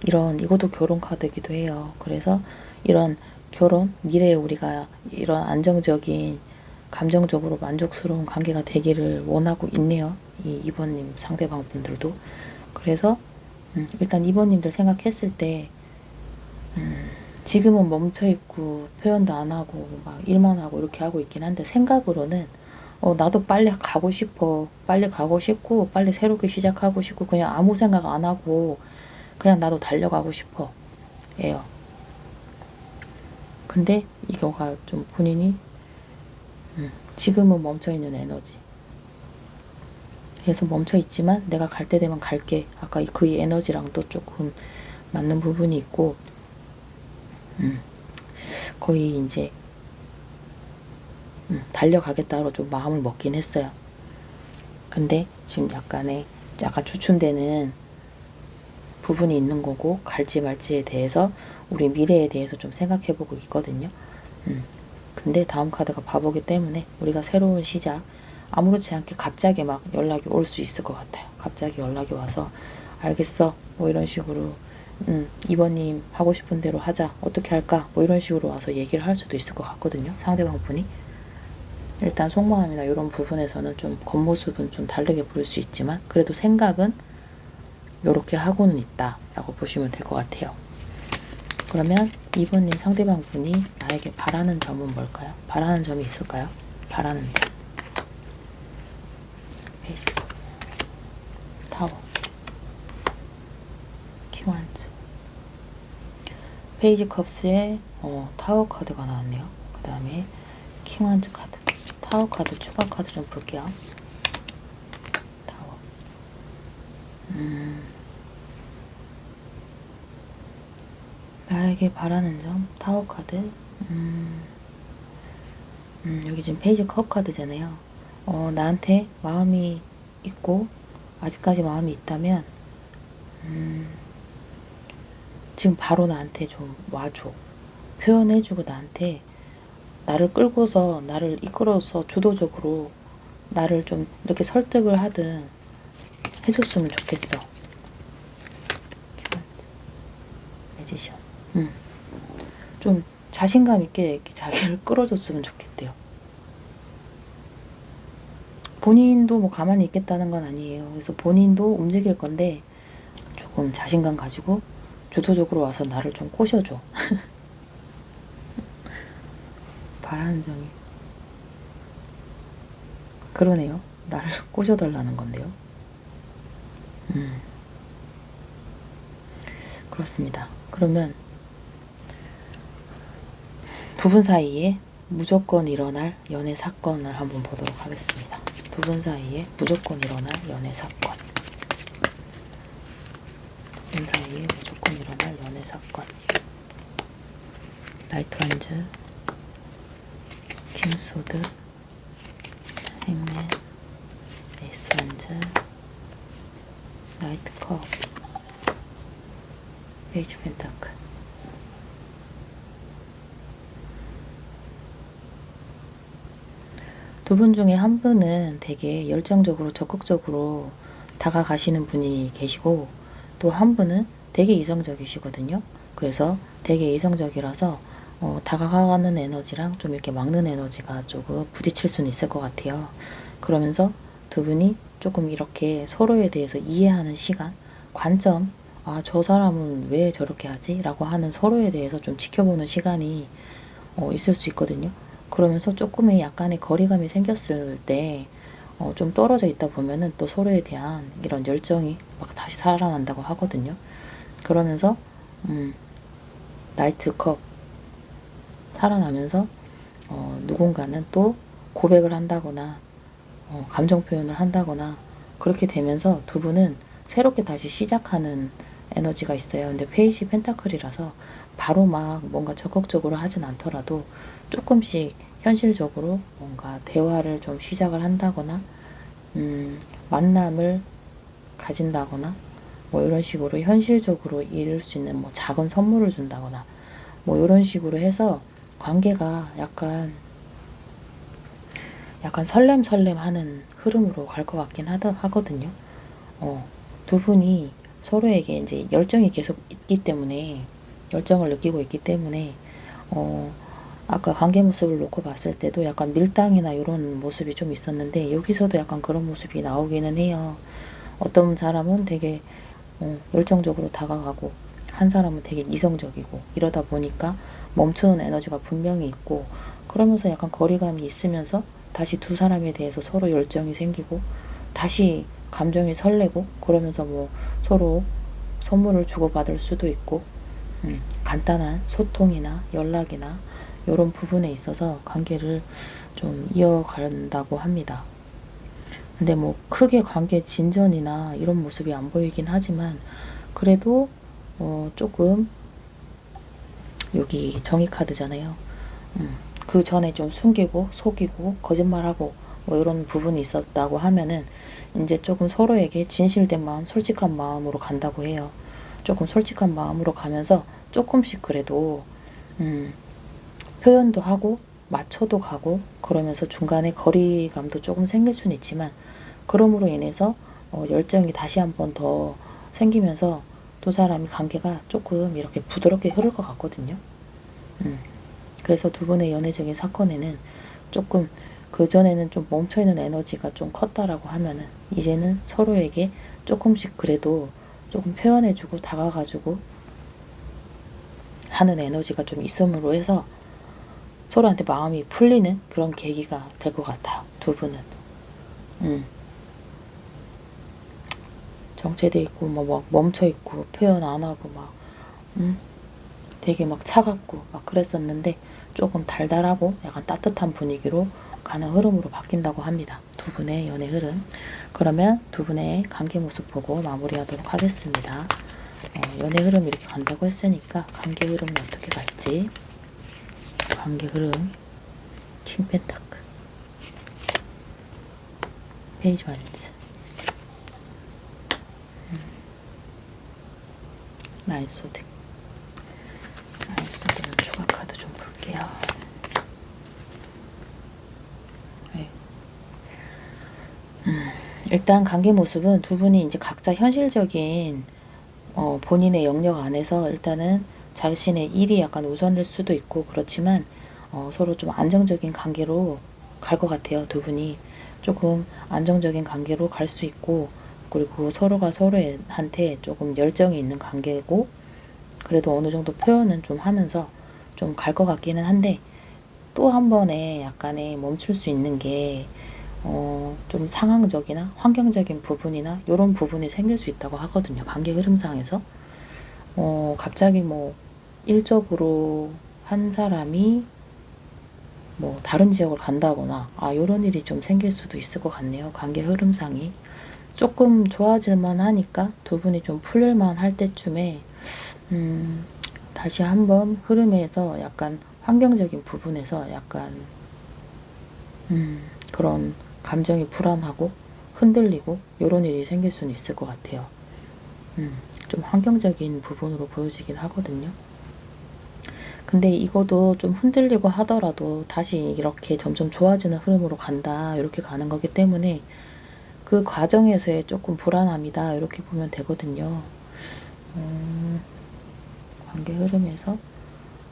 이것도 결혼 카드이기도 해요. 그래서 이런 미래에 우리가 이런 안정적인 감정적으로 만족스러운 관계가 되기를 원하고 있네요. 이 2번님 상대방 분들도. 그래서 일단 2번님들 생각했을 때 지금은 멈춰있고 표현도 안 하고 막 일만 하고 이렇게 하고 있긴 한데 생각으로는 나도 빨리 가고 싶어. 빨리 가고 싶고 빨리 새롭게 시작하고 싶고 그냥 아무 생각 안 하고 그냥 나도 달려가고 싶어. 예요. 근데 이거가 좀 본인이 지금은 멈춰있는 에너지. 해서 멈춰 있지만 내가 갈 때 되면 갈게. 아까 그 에너지랑도 조금 맞는 부분이 있고, 거의 이제 달려가겠다고 좀 마음을 먹긴 했어요. 근데 지금 약간 주춤되는 부분이 있는 거고, 갈지 말지에 대해서 우리 미래에 대해서 좀 생각해 보고 있거든요. 근데 다음 카드가 바보기 때문에 우리가 새로운 시작, 아무렇지 않게 갑자기 막 연락이 올 수 있을 것 같아요. 갑자기 연락이 와서 알겠어 뭐 이런 식으로 이번님 하고 싶은 대로 하자, 어떻게 할까, 뭐 이런 식으로 와서 얘기를 할 수도 있을 것 같거든요. 상대방 분이. 일단 속마음이나 이런 부분에서는 좀 겉모습은 좀 다르게 보일 수 있지만 그래도 생각은 이렇게 하고는 있다 라고 보시면 될 것 같아요. 그러면 이번님 상대방 분이 나에게 바라는 점은 뭘까요? 바라는 점이 있을까요? 바라는 점. 페이지 컵스, 타워, 킹완즈. 페이지 컵스에 타워 카드가 나왔네요. 그 다음에 킹완즈 카드, 타워 카드 추가 카드 좀 볼게요. 타워. 나에게 바라는 점, 타워 카드. 여기 지금 페이지 컵 카드잖아요. 나한테 마음이 있고 아직까지 마음이 있다면 지금 바로 나한테 좀 와줘. 표현해주고 나한테 나를 끌고서 나를 이끌어서 주도적으로 나를 좀 이렇게 설득을 하든 해줬으면 좋겠어. 매지션. 좀 자신감 있게 이렇게 자기를 끌어줬으면 좋겠대요. 본인도 뭐 가만히 있겠다는 건 아니에요. 그래서 본인도 움직일 건데 조금 자신감 가지고 주도적으로 와서 나를 좀 꼬셔줘. 바라는 점이 그러네요. 나를 꼬셔달라는 건데요. 그렇습니다. 그러면 두 분 사이에 무조건 일어날 연애 사건을 한번 보도록 하겠습니다. 두 분 사이에 무조건 일어날 연애 사건. 두 분 사이에 무조건 일어날 연애 사건. 나이트 완즈, 킹소드, 행맨, 에이스 완즈, 나이트 컵, 페이지 펜타클. 두 분 중에 한 분은 되게 열정적으로 적극적으로 다가가시는 분이 계시고 또 한 분은 되게 이성적이시거든요. 그래서 되게 이성적이라서 다가가는 에너지랑 좀 이렇게 막는 에너지가 조금 부딪힐 수는 있을 것 같아요. 그러면서 두 분이 조금 이렇게 서로에 대해서 이해하는 시간, 관점, 아, 저 사람은 왜 저렇게 하지? 라고 하는 서로에 대해서 좀 지켜보는 시간이 있을 수 있거든요. 그러면서 조금의 약간의 거리감이 생겼을 때 좀 떨어져 있다 보면은 또 서로에 대한 이런 열정이 막 다시 살아난다고 하거든요. 그러면서 나이트컵 살아나면서 누군가는 또 고백을 한다거나 감정 표현을 한다거나 그렇게 되면서 두 분은 새롭게 다시 시작하는 에너지가 있어요. 근데 페이지 펜타클이라서 바로 막 뭔가 적극적으로 하진 않더라도 조금씩 현실적으로 뭔가 대화를 좀 시작을 한다거나 만남을 가진다거나 뭐 이런 식으로 현실적으로 이룰 수 있는 뭐 작은 선물을 준다거나 뭐 이런 식으로 해서 관계가 약간 설렘설렘하는 흐름으로 갈 것 같긴 하거든요. 두 분이 서로에게 이제 열정이 계속 있기 때문에 열정을 느끼고 있기 때문에 아까 관계 모습을 놓고 봤을 때도 약간 밀당이나 이런 모습이 좀 있었는데 여기서도 약간 그런 모습이 나오기는 해요. 어떤 사람은 되게 열정적으로 다가가고 한 사람은 되게 이성적이고 이러다 보니까 멈추는 에너지가 분명히 있고 그러면서 약간 거리감이 있으면서 다시 두 사람에 대해서 서로 열정이 생기고 다시 감정이 설레고 그러면서 뭐 서로 선물을 주고받을 수도 있고 간단한 소통이나 연락이나 이런 부분에 있어서 관계를 좀 이어간다고 합니다. 근데 뭐 크게 관계 진전이나 이런 모습이 안 보이긴 하지만 그래도 조금 여기 정의 카드잖아요. 그 전에 좀 숨기고 속이고 거짓말하고 뭐 이런 부분이 있었다고 하면은 이제 조금 서로에게 진실된 마음, 솔직한 마음으로 간다고 해요. 조금 솔직한 마음으로 가면서 조금씩 그래도 표현도 하고 맞춰도 가고 그러면서 중간에 거리감도 조금 생길 수는 있지만 그럼으로 인해서 열정이 다시 한번 더 생기면서 두 사람이 관계가 조금 이렇게 부드럽게 흐를 것 같거든요. 그래서 두 분의 연애적인 사건에는 조금 그전에는 좀 멈춰있는 에너지가 좀 컸다라고 하면은 이제는 서로에게 조금씩 그래도 조금 표현해주고 다가가지고 하는 에너지가 좀 있음으로 해서 서로한테 마음이 풀리는 그런 계기가 될 것 같아요. 두 분은. 정체돼 있고 막 멈춰 있고 표현 안 하고 막 되게 막 차갑고 막 그랬었는데 조금 달달하고 약간 따뜻한 분위기로 가는 흐름으로 바뀐다고 합니다. 두 분의 연애 흐름. 그러면 두 분의 관계 모습 보고 마무리하도록 하겠습니다. 연애 흐름 이렇게 간다고 했으니까 관계 흐름은 어떻게 갈지. 관계 흐름. 킹 펜타클. 페이지 완즈. 나인 소드. 나인 소드는 추가 카드 좀 볼게요. 네. 일단 관계 모습은 두 분이 이제 각자 현실적인 본인의 영역 안에서 일단은 자신의 일이 약간 우선일 수도 있고 그렇지만 서로 좀 안정적인 관계로 갈 것 같아요. 두 분이 조금 안정적인 관계로 갈 수 있고 그리고 서로가 서로한테 조금 열정이 있는 관계고 그래도 어느 정도 표현은 좀 하면서 좀 갈 것 같기는 한데 또 한 번에 약간의 멈출 수 있는 게 좀 상황적이나 환경적인 부분이나 이런 부분이 생길 수 있다고 하거든요. 관계 흐름상에서. 갑자기 뭐 일적으로 한 사람이 뭐 다른 지역을 간다거나 요런 일이 좀 생길 수도 있을 것 같네요. 관계 흐름상이. 조금 좋아질만 하니까 두 분이 좀 풀릴만 할 때쯤에 다시 한번 흐름에서 약간 환경적인 부분에서 약간 그런 감정이 불안하고 흔들리고 이런 일이 생길 수는 있을 것 같아요. 좀 환경적인 부분으로 보여지긴 하거든요. 근데 이것도 좀 흔들리고 하더라도 다시 이렇게 점점 좋아지는 흐름으로 간다 이렇게 가는 거기 때문에 그 과정에서의 조금 불안함이다 이렇게 보면 되거든요. 관계 흐름에서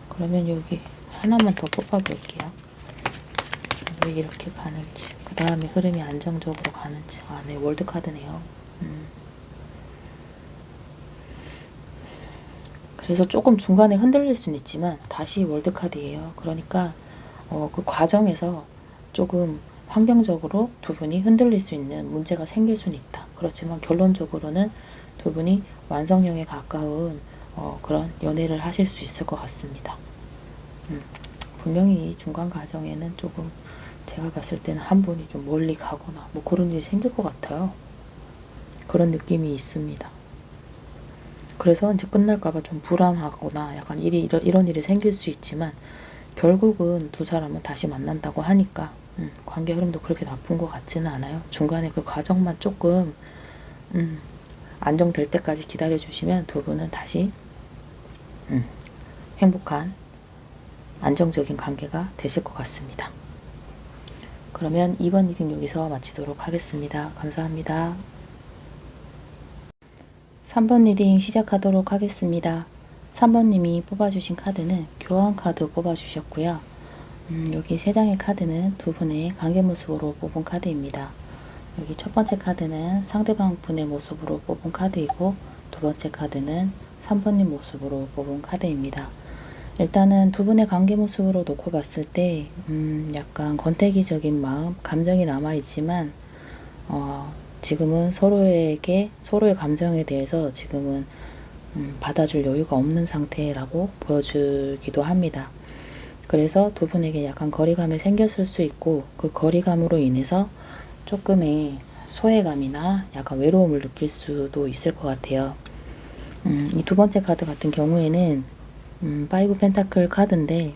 그러면 여기 하나만 더 뽑아 볼게요. 왜 이렇게 가는지 그 다음에 흐름이 안정적으로 가는지. 네, 월드카드네요. 그래서 조금 중간에 흔들릴 수는 있지만 다시 월드카드예요. 그러니까 그 과정에서 조금 환경적으로 두 분이 흔들릴 수 있는 문제가 생길 수는 있다. 그렇지만 결론적으로는 두 분이 완성형에 가까운 그런 연애를 하실 수 있을 것 같습니다. 분명히 이 중간 과정에는 조금 제가 봤을 때는 한 분이 좀 멀리 가거나 뭐 그런 일이 생길 것 같아요. 그런 느낌이 있습니다. 그래서 이제 끝날까봐 좀 불안하거나 약간 이런 일이 생길 수 있지만 결국은 두 사람은 다시 만난다고 하니까 관계 흐름도 그렇게 나쁜 것 같지는 않아요. 중간에 그 과정만 조금 안정될 때까지 기다려주시면 두 분은 다시 행복한 안정적인 관계가 되실 것 같습니다. 그러면 2번 리딩 여기서 마치도록 하겠습니다. 감사합니다. 3번 리딩 시작하도록 하겠습니다. 3번님이 뽑아주신 카드는 교환 카드 뽑아주셨고요. 여기 3장의 카드는 두 분의 관계 모습으로 뽑은 카드입니다. 여기 첫 번째 카드는 상대방 분의 모습으로 뽑은 카드이고 두 번째 카드는 3번님 모습으로 뽑은 카드입니다. 일단은 두 분의 관계 모습으로 놓고 봤을 때 약간 권태기적인 마음, 감정이 남아있지만 지금은 서로에게 서로의 감정에 대해서 지금은 받아줄 여유가 없는 상태라고 보여주기도 합니다. 그래서 두 분에게 약간 거리감이 생겼을 수 있고 그 거리감으로 인해서 조금의 소외감이나 약간 외로움을 느낄 수도 있을 것 같아요. 이 두 번째 카드 같은 경우에는 파이브 펜타클 카드인데,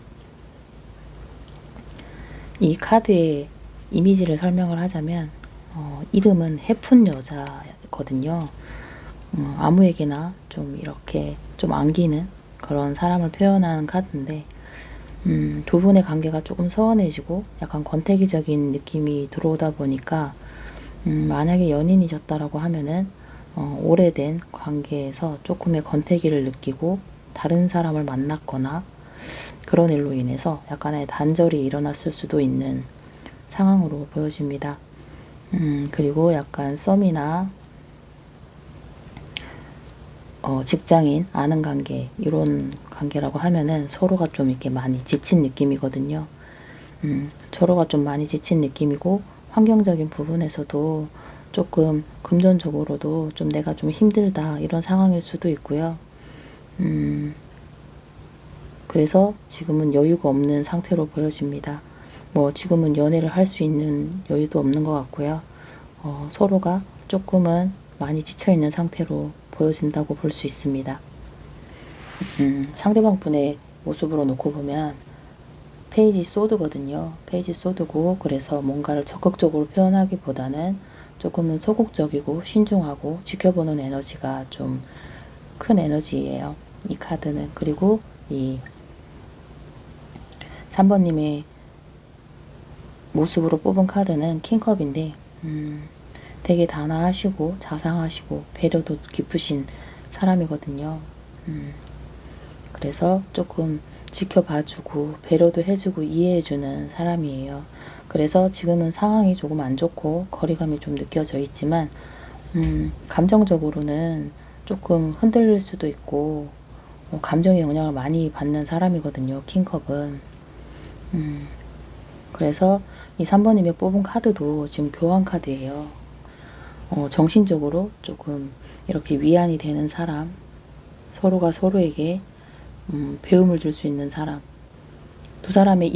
이 카드의 이미지를 설명을 하자면 이름은 해픈 여자거든요. 아무에게나 좀 이렇게 좀 안기는 그런 사람을 표현하는 카드인데, 두 분의 관계가 조금 서운해지고 약간 권태기적인 느낌이 들어오다 보니까 만약에 연인이셨다라고 하면은 오래된 관계에서 조금의 권태기를 느끼고 다른 사람을 만났거나 그런 일로 인해서 약간의 단절이 일어났을 수도 있는 상황으로 보여집니다. 그리고 약간 썸이나 직장인, 아는 관계, 이런 관계라고 하면은 서로가 좀 이렇게 많이 지친 느낌이거든요. 서로가 좀 많이 지친 느낌이고, 환경적인 부분에서도 조금 금전적으로도 좀 내가 좀 힘들다, 이런 상황일 수도 있고요. 그래서 지금은 여유가 없는 상태로 보여집니다. 뭐 지금은 연애를 할 수 있는 여유도 없는 것 같고요. 서로가 조금은 많이 지쳐있는 상태로 보여진다고 볼 수 있습니다. 상대방 분의 모습으로 놓고 보면 페이지 소드거든요. 페이지 소드고, 그래서 뭔가를 적극적으로 표현하기보다는 조금은 소극적이고 신중하고 지켜보는 에너지가 좀 큰 에너지예요. 이 카드는. 그리고 이 3번님의 모습으로 뽑은 카드는 킹컵인데, 되게 단아하시고 자상하시고 배려도 깊으신 사람이거든요. 그래서 조금 지켜봐주고 배려도 해주고 이해해주는 사람이에요. 그래서 지금은 상황이 조금 안 좋고 거리감이 좀 느껴져 있지만 감정적으로는 조금 흔들릴 수도 있고 감정의 영향을 많이 받는 사람이거든요. 킹컵은. 그래서 이 3번님이 뽑은 카드도 지금 교환 카드예요. 정신적으로 조금 이렇게 위안이 되는 사람, 서로가 서로에게 배움을 줄 수 있는 사람, 두 사람의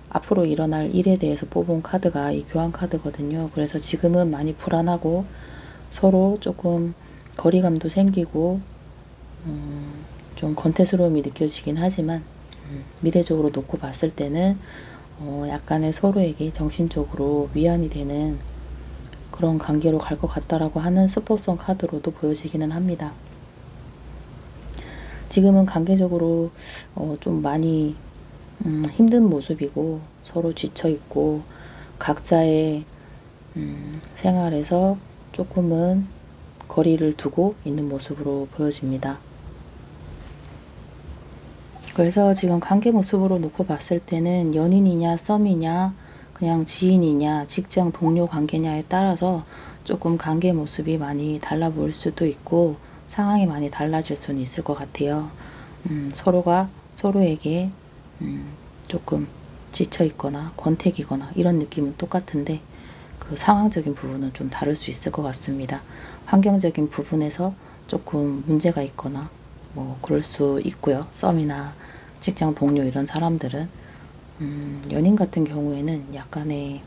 앞으로 일어날 일에 대해서 뽑은 카드가 이 교환 카드거든요. 그래서 지금은 많이 불안하고 서로 조금 거리감도 생기고 좀 권태스러움이 느껴지긴 하지만 미래적으로 놓고 봤을 때는 약간의 서로에게 정신적으로 위안이 되는 그런 관계로 갈 것 같다라고 하는 스포성 카드로도 보여지기는 합니다. 지금은 관계적으로 좀 많이 힘든 모습이고 서로 지쳐있고 각자의 생활에서 조금은 거리를 두고 있는 모습으로 보여집니다. 그래서 지금 관계 모습으로 놓고 봤을 때는 연인이냐 썸이냐 그냥 지인이냐 직장 동료 관계냐에 따라서 조금 관계 모습이 많이 달라 보일 수도 있고 상황이 많이 달라질 수는 있을 것 같아요. 서로가 서로에게 조금 지쳐 있거나 권태기거나 이런 느낌은 똑같은데 그 상황적인 부분은 좀 다를 수 있을 것 같습니다. 환경적인 부분에서 조금 문제가 있거나 뭐 그럴 수 있고요. 썸이나 직장 동료 이런 사람들은 연인 같은 경우에는 약간의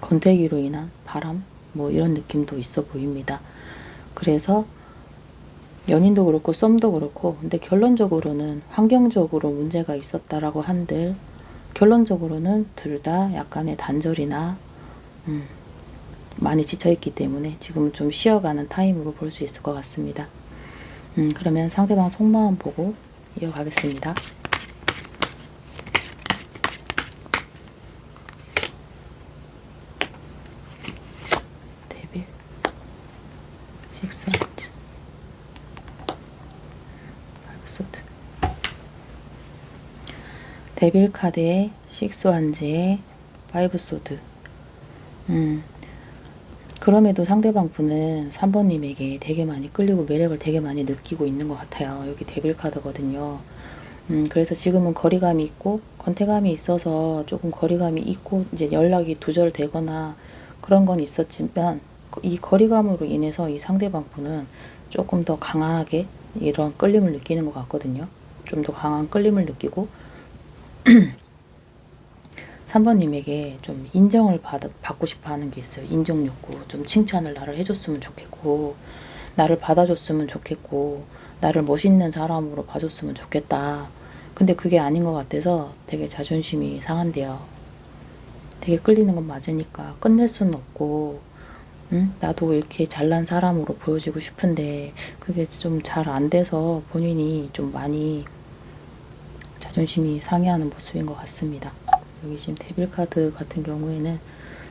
권태기로 인한 바람 뭐 이런 느낌도 있어 보입니다. 그래서 연인도 그렇고 썸도 그렇고 근데 결론적으로는 환경적으로 문제가 있었다라고 한들 결론적으로는 둘 다 약간의 단절이나 많이 지쳐있기 때문에 지금은 좀 쉬어가는 타임으로 볼 수 있을 것 같습니다. 그러면 상대방 속마음 보고 이어가겠습니다. 데빌, 식스한트, 소드. 데빌 카드에 식스한즈에 파이브 소드. 그럼에도 상대방 분은 3번님에게 되게 많이 끌리고 매력을 되게 많이 느끼고 있는 것 같아요. 여기 데빌 카드거든요. 그래서 지금은 거리감이 있고 권태감이 있어서 조금 거리감이 있고 이제 연락이 두절되거나 그런 건 있었지만 이 거리감으로 인해서 이 상대방 분은 조금 더 강하게 이런 끌림을 느끼는 것 같거든요. 좀 더 강한 끌림을 느끼고 3번님에게 좀 인정을 받고 싶어 하는 게 있어요. 인정 욕구. 좀 칭찬을 나를 해줬으면 좋겠고, 나를 받아줬으면 좋겠고, 나를 멋있는 사람으로 봐줬으면 좋겠다. 근데 그게 아닌 것 같아서 되게 자존심이 상한대요. 되게 끌리는 건 맞으니까 끝낼 수는 없고, 응? 나도 이렇게 잘난 사람으로 보여지고 싶은데 그게 좀 잘 안 돼서 본인이 좀 많이 자존심이 상해하는 모습인 것 같습니다. 여기 지금 데빌 카드 같은 경우에는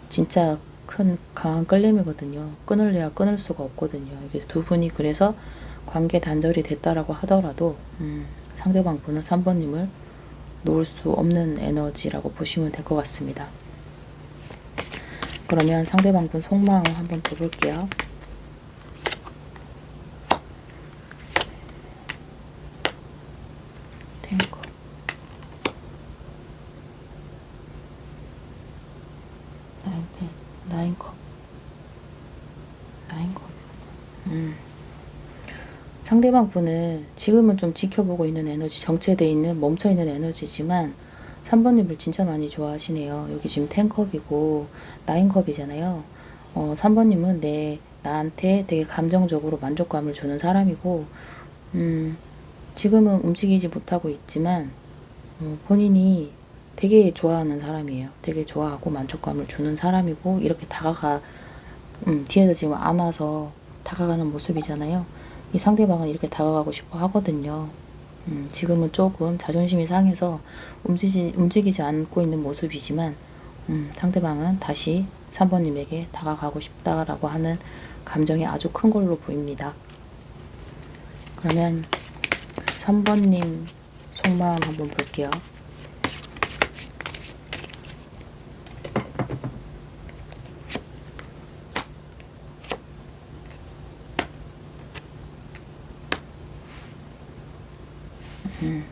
진짜 큰 강한 끌림이거든요. 끊을래야 끊을 수가 없거든요. 이게 두 분이 그래서 관계 단절이 됐다라고 하더라도 상대방 분은 3번님을 놓을 수 없는 에너지라고 보시면 될 것 같습니다. 그러면 상대방 분 속마음을 한번 봐볼게요. 탱커, 나인컵, 상대방 분은 지금은 좀 지켜보고 있는 에너지, 정체되어 있는, 멈춰있는 에너지지만 3번님을 진짜 많이 좋아하시네요. 여기 지금 10컵이고 9컵이잖아요. 3번님은 나한테 되게 감정적으로 만족감을 주는 사람이고 지금은 움직이지 못하고 있지만 본인이 되게 좋아하는 사람이에요. 되게 좋아하고 만족감을 주는 사람이고 이렇게 뒤에서 지금 안아서 다가가는 모습이잖아요. 이 상대방은 이렇게 다가가고 싶어 하거든요. 지금은 조금 자존심이 상해서 움직이지 않고 있는 모습이지만 상대방은 다시 3번님에게 다가가고 싶다라고 하는 감정이 아주 큰 걸로 보입니다. 그러면 3번님 속마음 한번 볼게요. 음.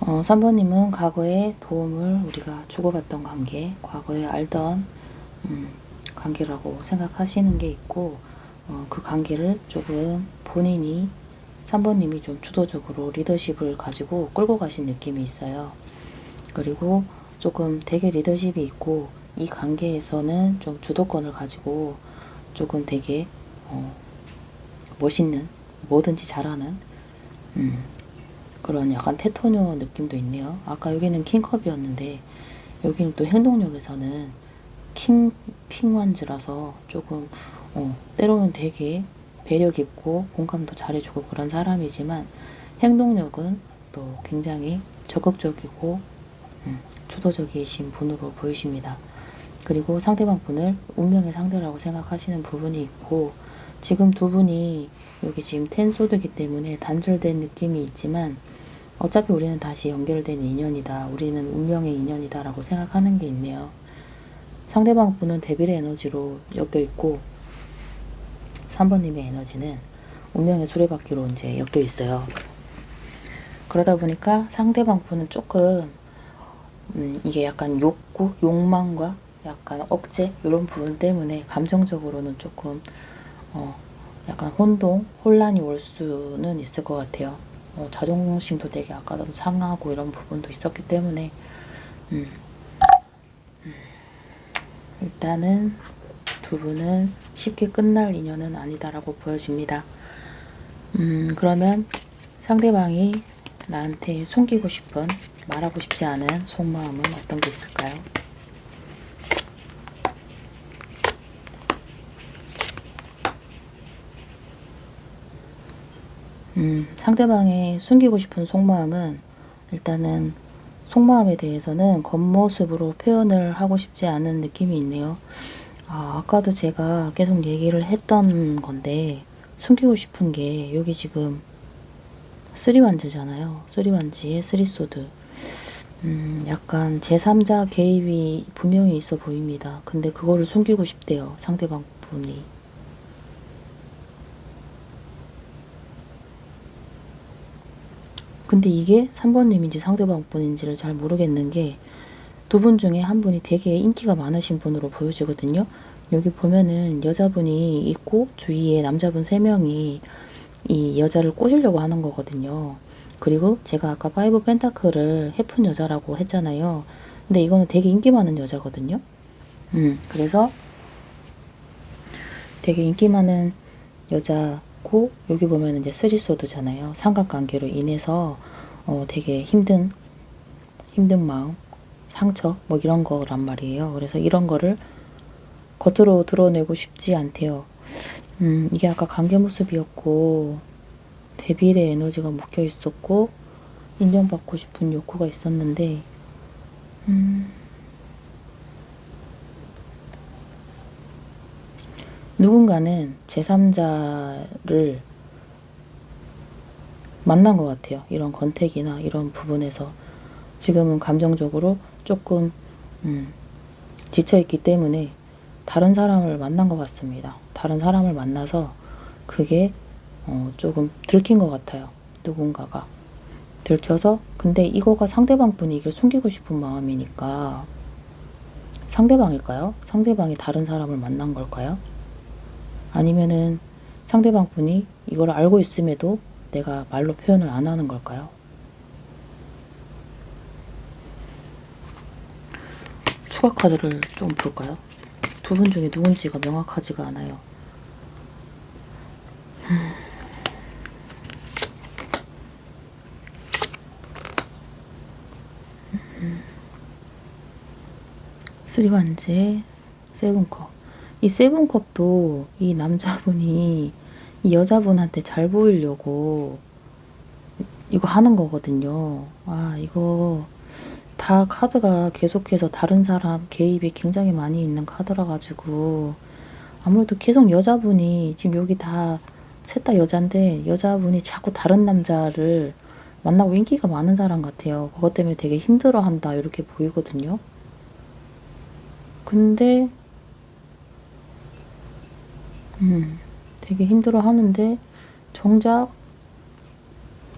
3번님은 과거에 도움을 우리가 주고받던 관계, 과거에 알던 관계라고 생각하시는 게 있고 그 관계를 조금 본인이 3번님이 좀 주도적으로 리더십을 가지고 끌고 가신 느낌이 있어요. 그리고 조금 되게 리더십이 있고 이 관계에서는 좀 주도권을 가지고 조금 되게 멋있는, 뭐든지 잘하는 그런 약간 테토녀 느낌도 있네요. 아까 여기는 킹컵이었는데 여기는 또 행동력에서는 킹완즈라서 조금 때로는 되게 배려 깊고 공감도 잘해주고 그런 사람이지만 행동력은 또 굉장히 적극적이고 주도적이신 분으로 보이십니다. 그리고 상대방 분을 운명의 상대라고 생각하시는 부분이 있고 지금 두 분이 여기 지금 텐소드이기 때문에 단절된 느낌이 있지만 어차피 우리는 다시 연결된 인연이다. 우리는 운명의 인연이다 라고 생각하는 게 있네요. 상대방 분은 데빌의 에너지로 엮여 있고 3번님의 에너지는 운명의 수레바퀴로 이제 엮여 있어요. 그러다 보니까 상대방 분은 조금 이게 약간 욕구, 욕망과 약간 억제 이런 부분 때문에 감정적으로는 조금 약간 혼란이 올 수는 있을 것 같아요. 자존심도 되게 아까도 상하고 이런 부분도 있었기 때문에 일단은 두 분은 쉽게 끝날 인연은 아니다라고 보여집니다. 그러면 상대방이 나한테 숨기고 싶은, 말하고 싶지 않은 속마음은 어떤 게 있을까요? 상대방의 숨기고 싶은 속마음은 일단은 속마음에 대해서는 겉모습으로 표현을 하고 싶지 않은 느낌이 있네요. 아까도 제가 계속 얘기를 했던 건데 숨기고 싶은 게 여기 지금 쓰리완즈잖아요. 쓰리완즈의 쓰리소드. 약간 제3자 개입이 분명히 있어 보입니다. 근데 그거를 숨기고 싶대요. 상대방 분이. 근데 이게 3번님인지 상대방 분인지를 잘 모르겠는 게 두 분 중에 한 분이 되게 인기가 많으신 분으로 보여지거든요. 여기 보면은 여자분이 있고 주위에 남자분 3명이 이 여자를 꼬시려고 하는 거거든요. 그리고 제가 아까 파이브 펜타클을 해픈 여자라고 했잖아요. 근데 이거는 되게 인기 많은 여자거든요. 그래서 되게 인기 많은 여자고, 여기 보면 이제 쓰리소드잖아요. 삼각관계로 인해서 되게 힘든 마음, 상처 뭐 이런 거란 말이에요. 그래서 이런 거를 겉으로 드러내고 싶지 않대요. 이게 아까 관계 모습이었고, 대비의 에너지가 묶여 있었고, 인정받고 싶은 욕구가 있었는데, 누군가는 제3자를 만난 것 같아요. 이런 권태기나 이런 부분에서. 지금은 감정적으로 조금 지쳐있기 때문에 다른 사람을 만난 것 같습니다. 다른 사람을 만나서 그게 조금 들킨 것 같아요. 누군가가 들켜서. 근데 이거가 상대방 분이 이걸 숨기고 싶은 마음이니까, 상대방일까요? 상대방이 다른 사람을 만난 걸까요? 아니면은 상대방 분이 이걸 알고 있음에도 내가 말로 표현을 안 하는 걸까요? 추가 카드를 좀 볼까요? 두 분 중에 누군지가 명확하지가 않아요. 쓰리반지의 세븐컵. 이 세븐컵도 이 남자분이 이 여자분한테 잘 보이려고 이거 하는 거거든요. 아, 이거 다 카드가 계속해서 다른 사람 개입이 굉장히 많이 있는 카드라 가지고, 아무래도 계속 여자분이, 지금 여기 다 셋 다 여잔데 여자분이 자꾸 다른 남자를 만나고 인기가 많은 사람 같아요. 그것 때문에 되게 힘들어한다 이렇게 보이거든요. 근데 되게 힘들어하는데 정작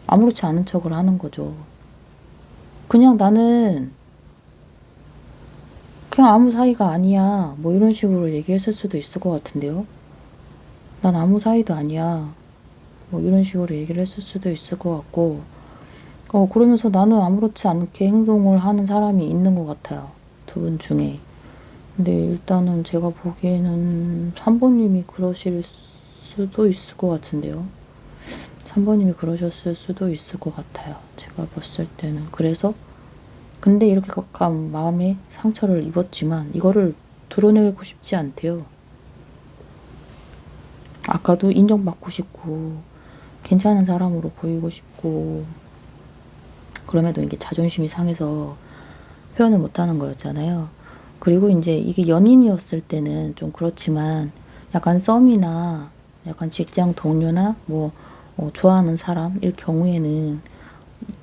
아무렇지 않은 척을 하는 거죠. 그냥 나는 그냥 아무 사이가 아니야, 뭐 이런 식으로 얘기했을 수도 있을 것 같은데요. 난 아무 사이도 아니야, 뭐 이런 식으로 얘기를 했을 수도 있을 것 같고, 그러면서 나는 아무렇지 않게 행동을 하는 사람이 있는 것 같아요. 두 분 중에. 근데 일단은 제가 보기에는 3번님이 그러실 수도 있을 것 같은데요. 3번님이 그러셨을 수도 있을 것 같아요. 제가 봤을 때는. 그래서 근데 이렇게 가까운 마음에 상처를 입었지만 이거를 드러내고 싶지 않대요. 아까도 인정받고 싶고 괜찮은 사람으로 보이고 싶고, 그럼에도 이게 자존심이 상해서 표현을 못하는 거였잖아요. 그리고 이제 이게 연인이었을 때는 좀 그렇지만, 약간 썸이나 약간 직장 동료나 뭐 좋아하는 사람일 경우에는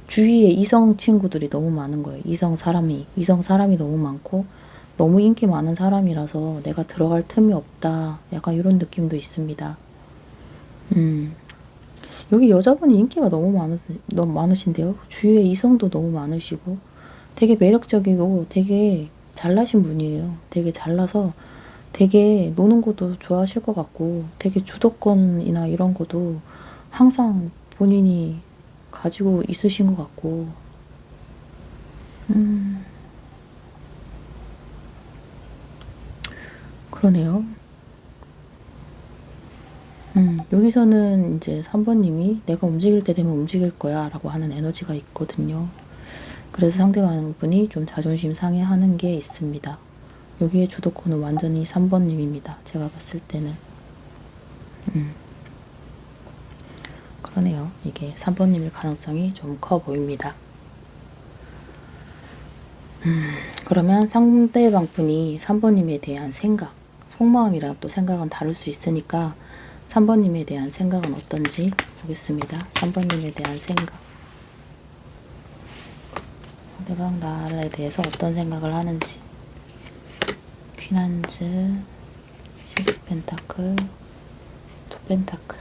주위에 이성 친구들이 너무 많은 거예요. 이성 사람이 너무 많고 너무 인기 많은 사람이라서 내가 들어갈 틈이 없다, 약간 이런 느낌도 있습니다. 여기 여자분이 인기가 너무 많으신데요. 주위에 이성도 너무 많으시고 되게 매력적이고 되게 잘나신 분이에요. 되게 잘나서 되게 노는 것도 좋아하실 것 같고, 되게 주도권이나 이런 것도 항상 본인이 가지고 있으신 것 같고, 그러네요. 여기서는 이제 3번님이 내가 움직일 때 되면 움직일 거야 라고 하는 에너지가 있거든요. 그래서 상대방 분이 좀 자존심 상해하는 게 있습니다. 여기에 주도권은 완전히 3번님입니다. 제가 봤을 때는. 그러네요. 이게 3번님일 가능성이 좀 커 보입니다. 그러면 상대방 분이 3번님에 대한 생각, 속마음이랑 또 생각은 다를 수 있으니까 3번님에 대한 생각은 어떤지 보겠습니다. 3번님에 대한 생각. 상대방 나에 대해서 어떤 생각을 하는지. 퀸한즈, 식스 펜타클, 투 펜타클.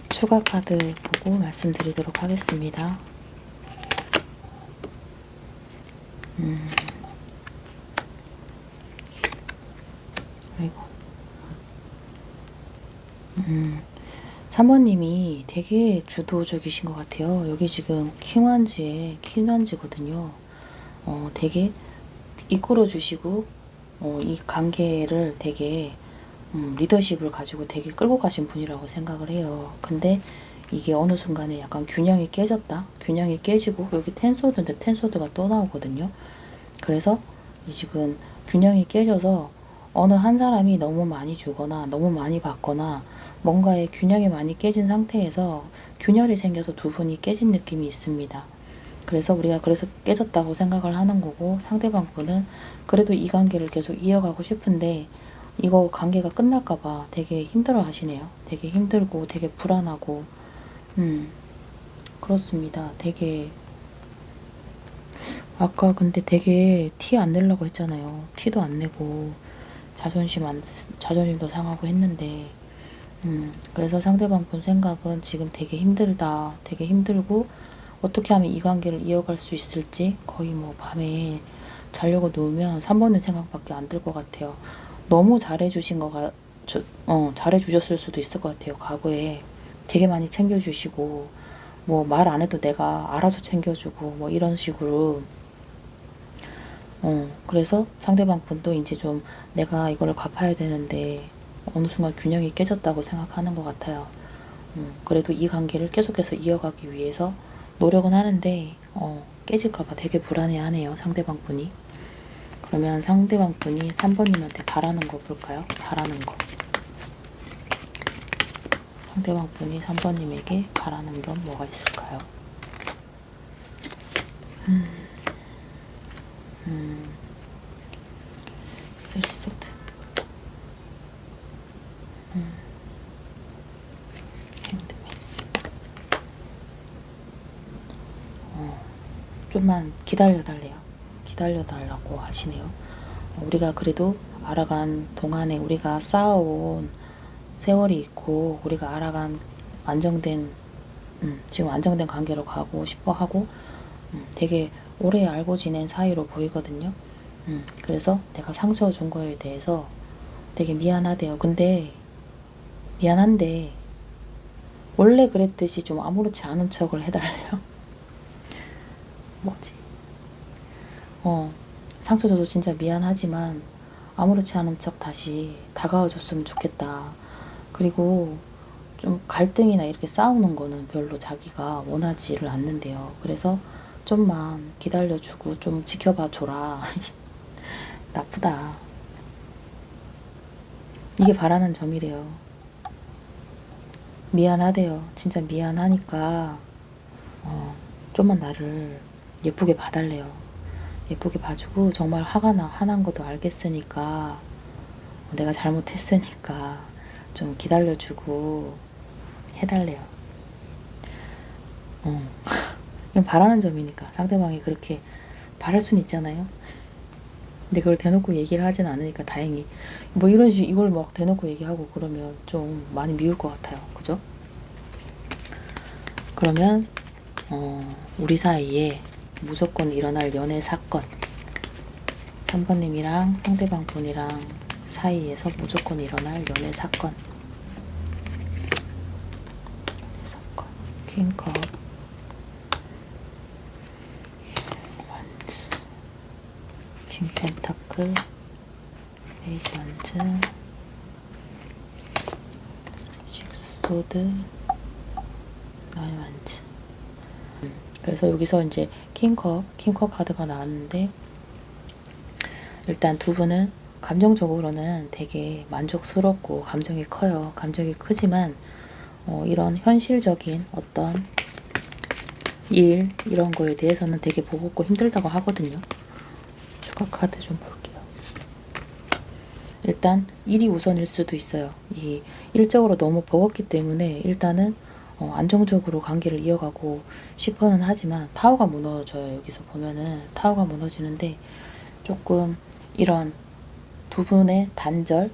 추가 카드 보고 말씀드리도록 하겠습니다. 아이고. 3번님이 되게 주도적이신 것 같아요. 여기 지금 퀸한지거든요. 되게 이끌어 주시고 이 관계를 되게 리더십을 가지고 되게 끌고 가신 분이라고 생각을 해요. 근데 이게 어느 순간에 약간 균형이 깨졌다. 균형이 깨지고 여기 텐소드인데 텐소드가 또 나오거든요. 그래서 이 지금 균형이 깨져서 어느 한 사람이 너무 많이 주거나 너무 많이 받거나 뭔가의 균형이 많이 깨진 상태에서 균열이 생겨서 두 분이 깨진 느낌이 있습니다. 그래서 우리가 그래서 깨졌다고 생각을 하는 거고, 상대방 분은 그래도 이 관계를 계속 이어가고 싶은데 이거 관계가 끝날까봐 되게 힘들어 하시네요. 되게 힘들고 되게 불안하고 그렇습니다. 되게 아까 근데 되게 티 안 내려고 했잖아요. 티도 안 내고 자존심도 상하고 했는데 그래서 상대방 분 생각은 지금 되게 힘들다. 되게 힘들고 어떻게 하면 이 관계를 이어갈 수 있을지 거의 뭐 밤에 자려고 누우면 3번의 생각밖에 안 들 것 같아요. 너무 잘해주신 잘해주셨을 수도 있을 것 같아요. 과거에 되게 많이 챙겨주시고 뭐 말 안 해도 내가 알아서 챙겨주고 뭐 이런 식으로 그래서 상대방 분도 이제 좀 내가 이거를 갚아야 되는데 어느 순간 균형이 깨졌다고 생각하는 것 같아요. 그래도 이 관계를 계속해서 이어가기 위해서 노력은 하는데 깨질까봐 되게 불안해하네요. 상대방 분이. 그러면 상대방 분이 3번님한테 바라는 거 볼까요? 바라는 거. 상대방 분이 3번님에게 바라는 건 뭐가 있을까요? 쓰리소드. 좀만 기다려달래요. 기다려달라고 하시네요. 우리가 그래도 알아간 동안에 우리가 쌓아온 세월이 있고 우리가 알아간 안정된 지금 안정된 관계로 가고 싶어 하고 되게 오래 알고 지낸 사이로 보이거든요. 그래서 내가 상처 준 거에 대해서 되게 미안하대요. 근데 미안한데 원래 그랬듯이 좀 아무렇지 않은 척을 해달래요. 뭐지? 상처 줘서 진짜 미안하지만 아무렇지 않은 척 다시 다가와줬으면 좋겠다. 그리고 좀 갈등이나 이렇게 싸우는 거는 별로 자기가 원하지를 않는데요. 그래서 좀만 기다려주고 좀 지켜봐 줘라. 나쁘다. 이게 바라는 점이래요. 미안하대요. 진짜 미안하니까 좀만 나를 예쁘게 봐달래요. 예쁘게 봐주고 정말 화난 것도 알겠으니까 내가 잘못했으니까 좀 기다려주고 해달래요. 이건 바라는 점이니까 상대방이 그렇게 바랄 수는 있잖아요. 근데 그걸 대놓고 얘기를 하진 않으니까 다행히 뭐 이런 식 이걸 막 대놓고 얘기하고 그러면 좀 많이 미울 것 같아요. 그죠? 그러면 우리 사이에 무조건 일어날 연애 사건 3번님이랑 상대방 분이랑 사이에서 무조건 일어날 연애 사건 퀸컵 완즈 킹 펜타클 에이스 완즈 식스 소드 나이 완즈 그래서 여기서 이제 킹컵 카드가 나왔는데 일단 두 분은 감정적으로는 되게 만족스럽고 감정이 커요. 감정이 크지만 이런 현실적인 어떤 일 이런 거에 대해서는 되게 버겁고 힘들다고 하거든요. 추가 카드 좀 볼게요. 일단 일이 우선일 수도 있어요. 이 일적으로 너무 버겁기 때문에 일단은 안정적으로 관계를 이어가고 싶어는 하지만 타워가 무너져요. 여기서 보면은 타워가 무너지는데 조금 이런 두 분의 단절이나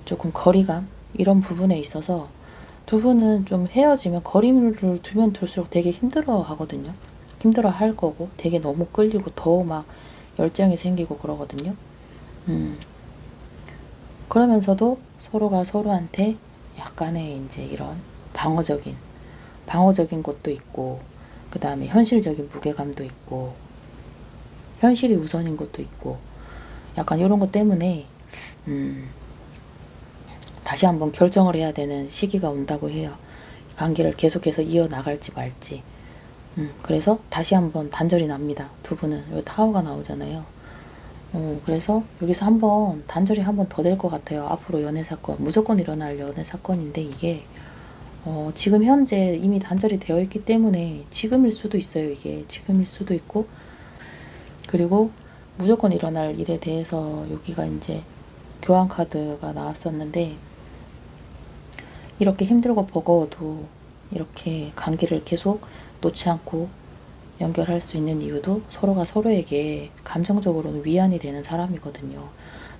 조금 거리감 이런 부분에 있어서 두 분은 좀 헤어지면 거리를 두면 둘수록 되게 힘들어 하거든요. 힘들어 할 거고 되게 너무 끌리고 더 막 열정이 생기고 그러거든요. 그러면서도 서로가 서로한테 약간의 이제 이런 방어적인 것도 있고 그 다음에 현실적인 무게감도 있고 현실이 우선인 것도 있고 약간 이런 것 때문에 다시 한번 결정을 해야 되는 시기가 온다고 해요. 관계를 계속해서 이어나갈지 말지. 그래서 다시 한번 단절이 납니다. 두 분은. 여기 타워가 나오잖아요. 그래서 여기서 한번 단절이 한번 더 될 것 같아요. 앞으로 연애사건, 무조건 일어날 연애사건인데 이게 지금 현재 이미 단절이 되어 있기 때문에 지금일 수도 있어요. 이게 지금일 수도 있고, 그리고 무조건 일어날 일에 대해서 여기가 이제 교환 카드가 나왔었는데, 이렇게 힘들고 버거워도 이렇게 관계를 계속 놓지 않고 연결할 수 있는 이유도 서로가 서로에게 감정적으로는 위안이 되는 사람이거든요.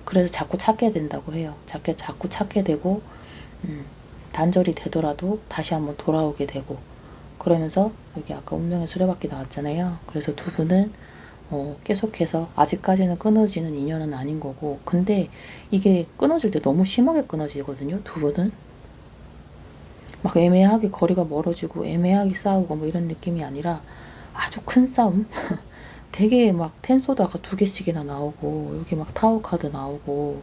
그래서 자꾸 찾게 된다고 해요. 자꾸 찾게 되고 단절이 되더라도 다시 한번 돌아오게 되고, 그러면서 여기 아까 운명의 수레바퀴 나왔잖아요. 그래서 두 분은 계속해서 아직까지는 끊어지는 인연은 아닌 거고, 근데 이게 끊어질 때 너무 심하게 끊어지거든요. 두 분은 막 애매하게 거리가 멀어지고 애매하게 싸우고 뭐 이런 느낌이 아니라 아주 큰 싸움. 되게 막 텐소도 아까 2개씩이나 나오고 여기 막 타워 카드 나오고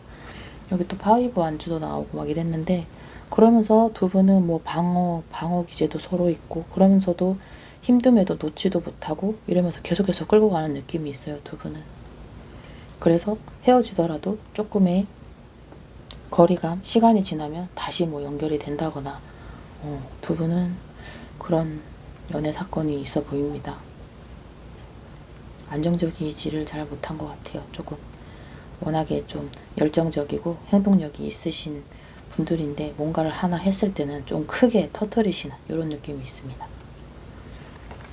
여기 또 파이브 안주도 나오고 막 이랬는데, 그러면서 두 분은 뭐 방어 기제도 서로 있고, 그러면서도 힘듦에도 놓지도 못하고 이러면서 계속해서 끌고 가는 느낌이 있어요. 두 분은. 그래서 헤어지더라도 조금의 거리감, 시간이 지나면 다시 뭐 연결이 된다거나 두 분은 그런 연애 사건이 있어 보입니다. 안정적이지를 잘 못한 것 같아요. 조금 워낙에 좀 열정적이고 행동력이 있으신 분들인데 뭔가를 하나 했을 때는 좀 크게 터뜨리시는 이런 느낌이 있습니다.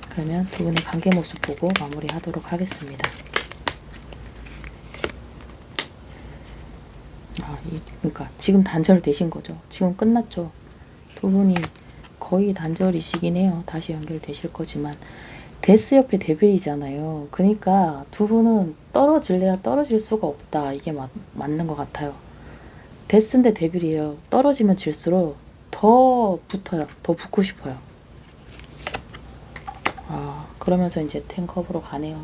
그러면 두 분의 관계 모습 보고 마무리하도록 하겠습니다. 그러니까 지금 단절되신 거죠. 지금 끝났죠. 두 분이 거의 단절이시긴 해요. 다시 연결되실 거지만 데스 옆에 데빌이잖아요. 그러니까 두 분은 떨어질래야 떨어질 수가 없다. 이게 맞는 것 같아요. 데스인데 데빌이에요. 떨어지면 질수록 더 붙어요. 더 붙고 싶어요. 그러면서 이제 텐컵으로 가네요.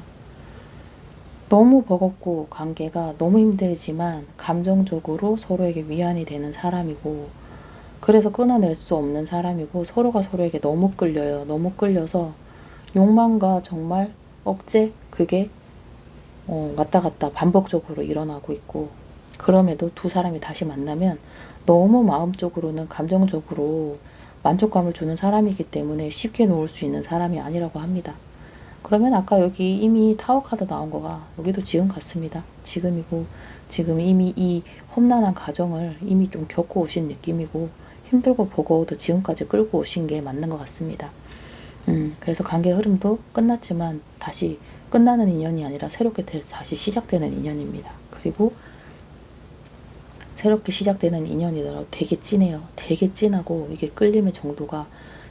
너무 버겁고 관계가 너무 힘들지만 감정적으로 서로에게 위안이 되는 사람이고, 그래서 끊어낼 수 없는 사람이고, 서로가 서로에게 너무 끌려요. 너무 끌려서 욕망과 정말 억제, 그게 왔다 갔다 반복적으로 일어나고 있고, 그럼에도 두 사람이 다시 만나면 너무 마음적으로는 감정적으로 만족감을 주는 사람이기 때문에 쉽게 놓을 수 있는 사람이 아니라고 합니다. 그러면 아까 여기 이미 타워 카드 나온 거가 여기도 지금 같습니다. 지금이고, 지금 이미 이 험난한 과정을 이미 좀 겪고 오신 느낌이고, 힘들고 버거워도 지금까지 끌고 오신 게 맞는 것 같습니다. 그래서 관계 흐름도 끝났지만 다시 끝나는 인연이 아니라 새롭게 다시 시작되는 인연입니다. 그리고 새롭게 시작되는 인연이더라도 되게 진해요. 되게 진하고 이게 끌림의 정도가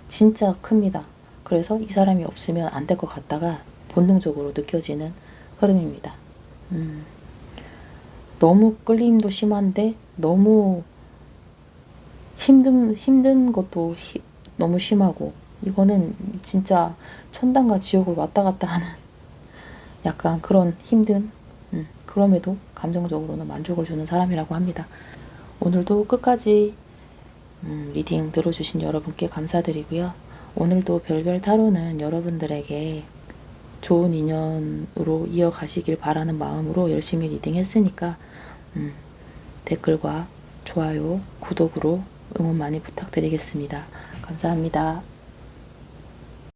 진짜 큽니다. 그래서 이 사람이 없으면 안 될 것 같다가 본능적으로 느껴지는 흐름입니다. 너무 끌림도 심한데 너무 힘든 것도 너무 심하고, 이거는 진짜 천당과 지옥을 왔다 갔다 하는 약간 그런 힘든, 그럼에도 감정적으로는 만족을 주는 사람이라고 합니다. 오늘도 끝까지 리딩 들어주신 여러분께 감사드리고요. 오늘도 별별 타로는 여러분들에게 좋은 인연으로 이어가시길 바라는 마음으로 열심히 리딩했으니까 댓글과 좋아요, 구독으로 응원 많이 부탁드리겠습니다. 감사합니다.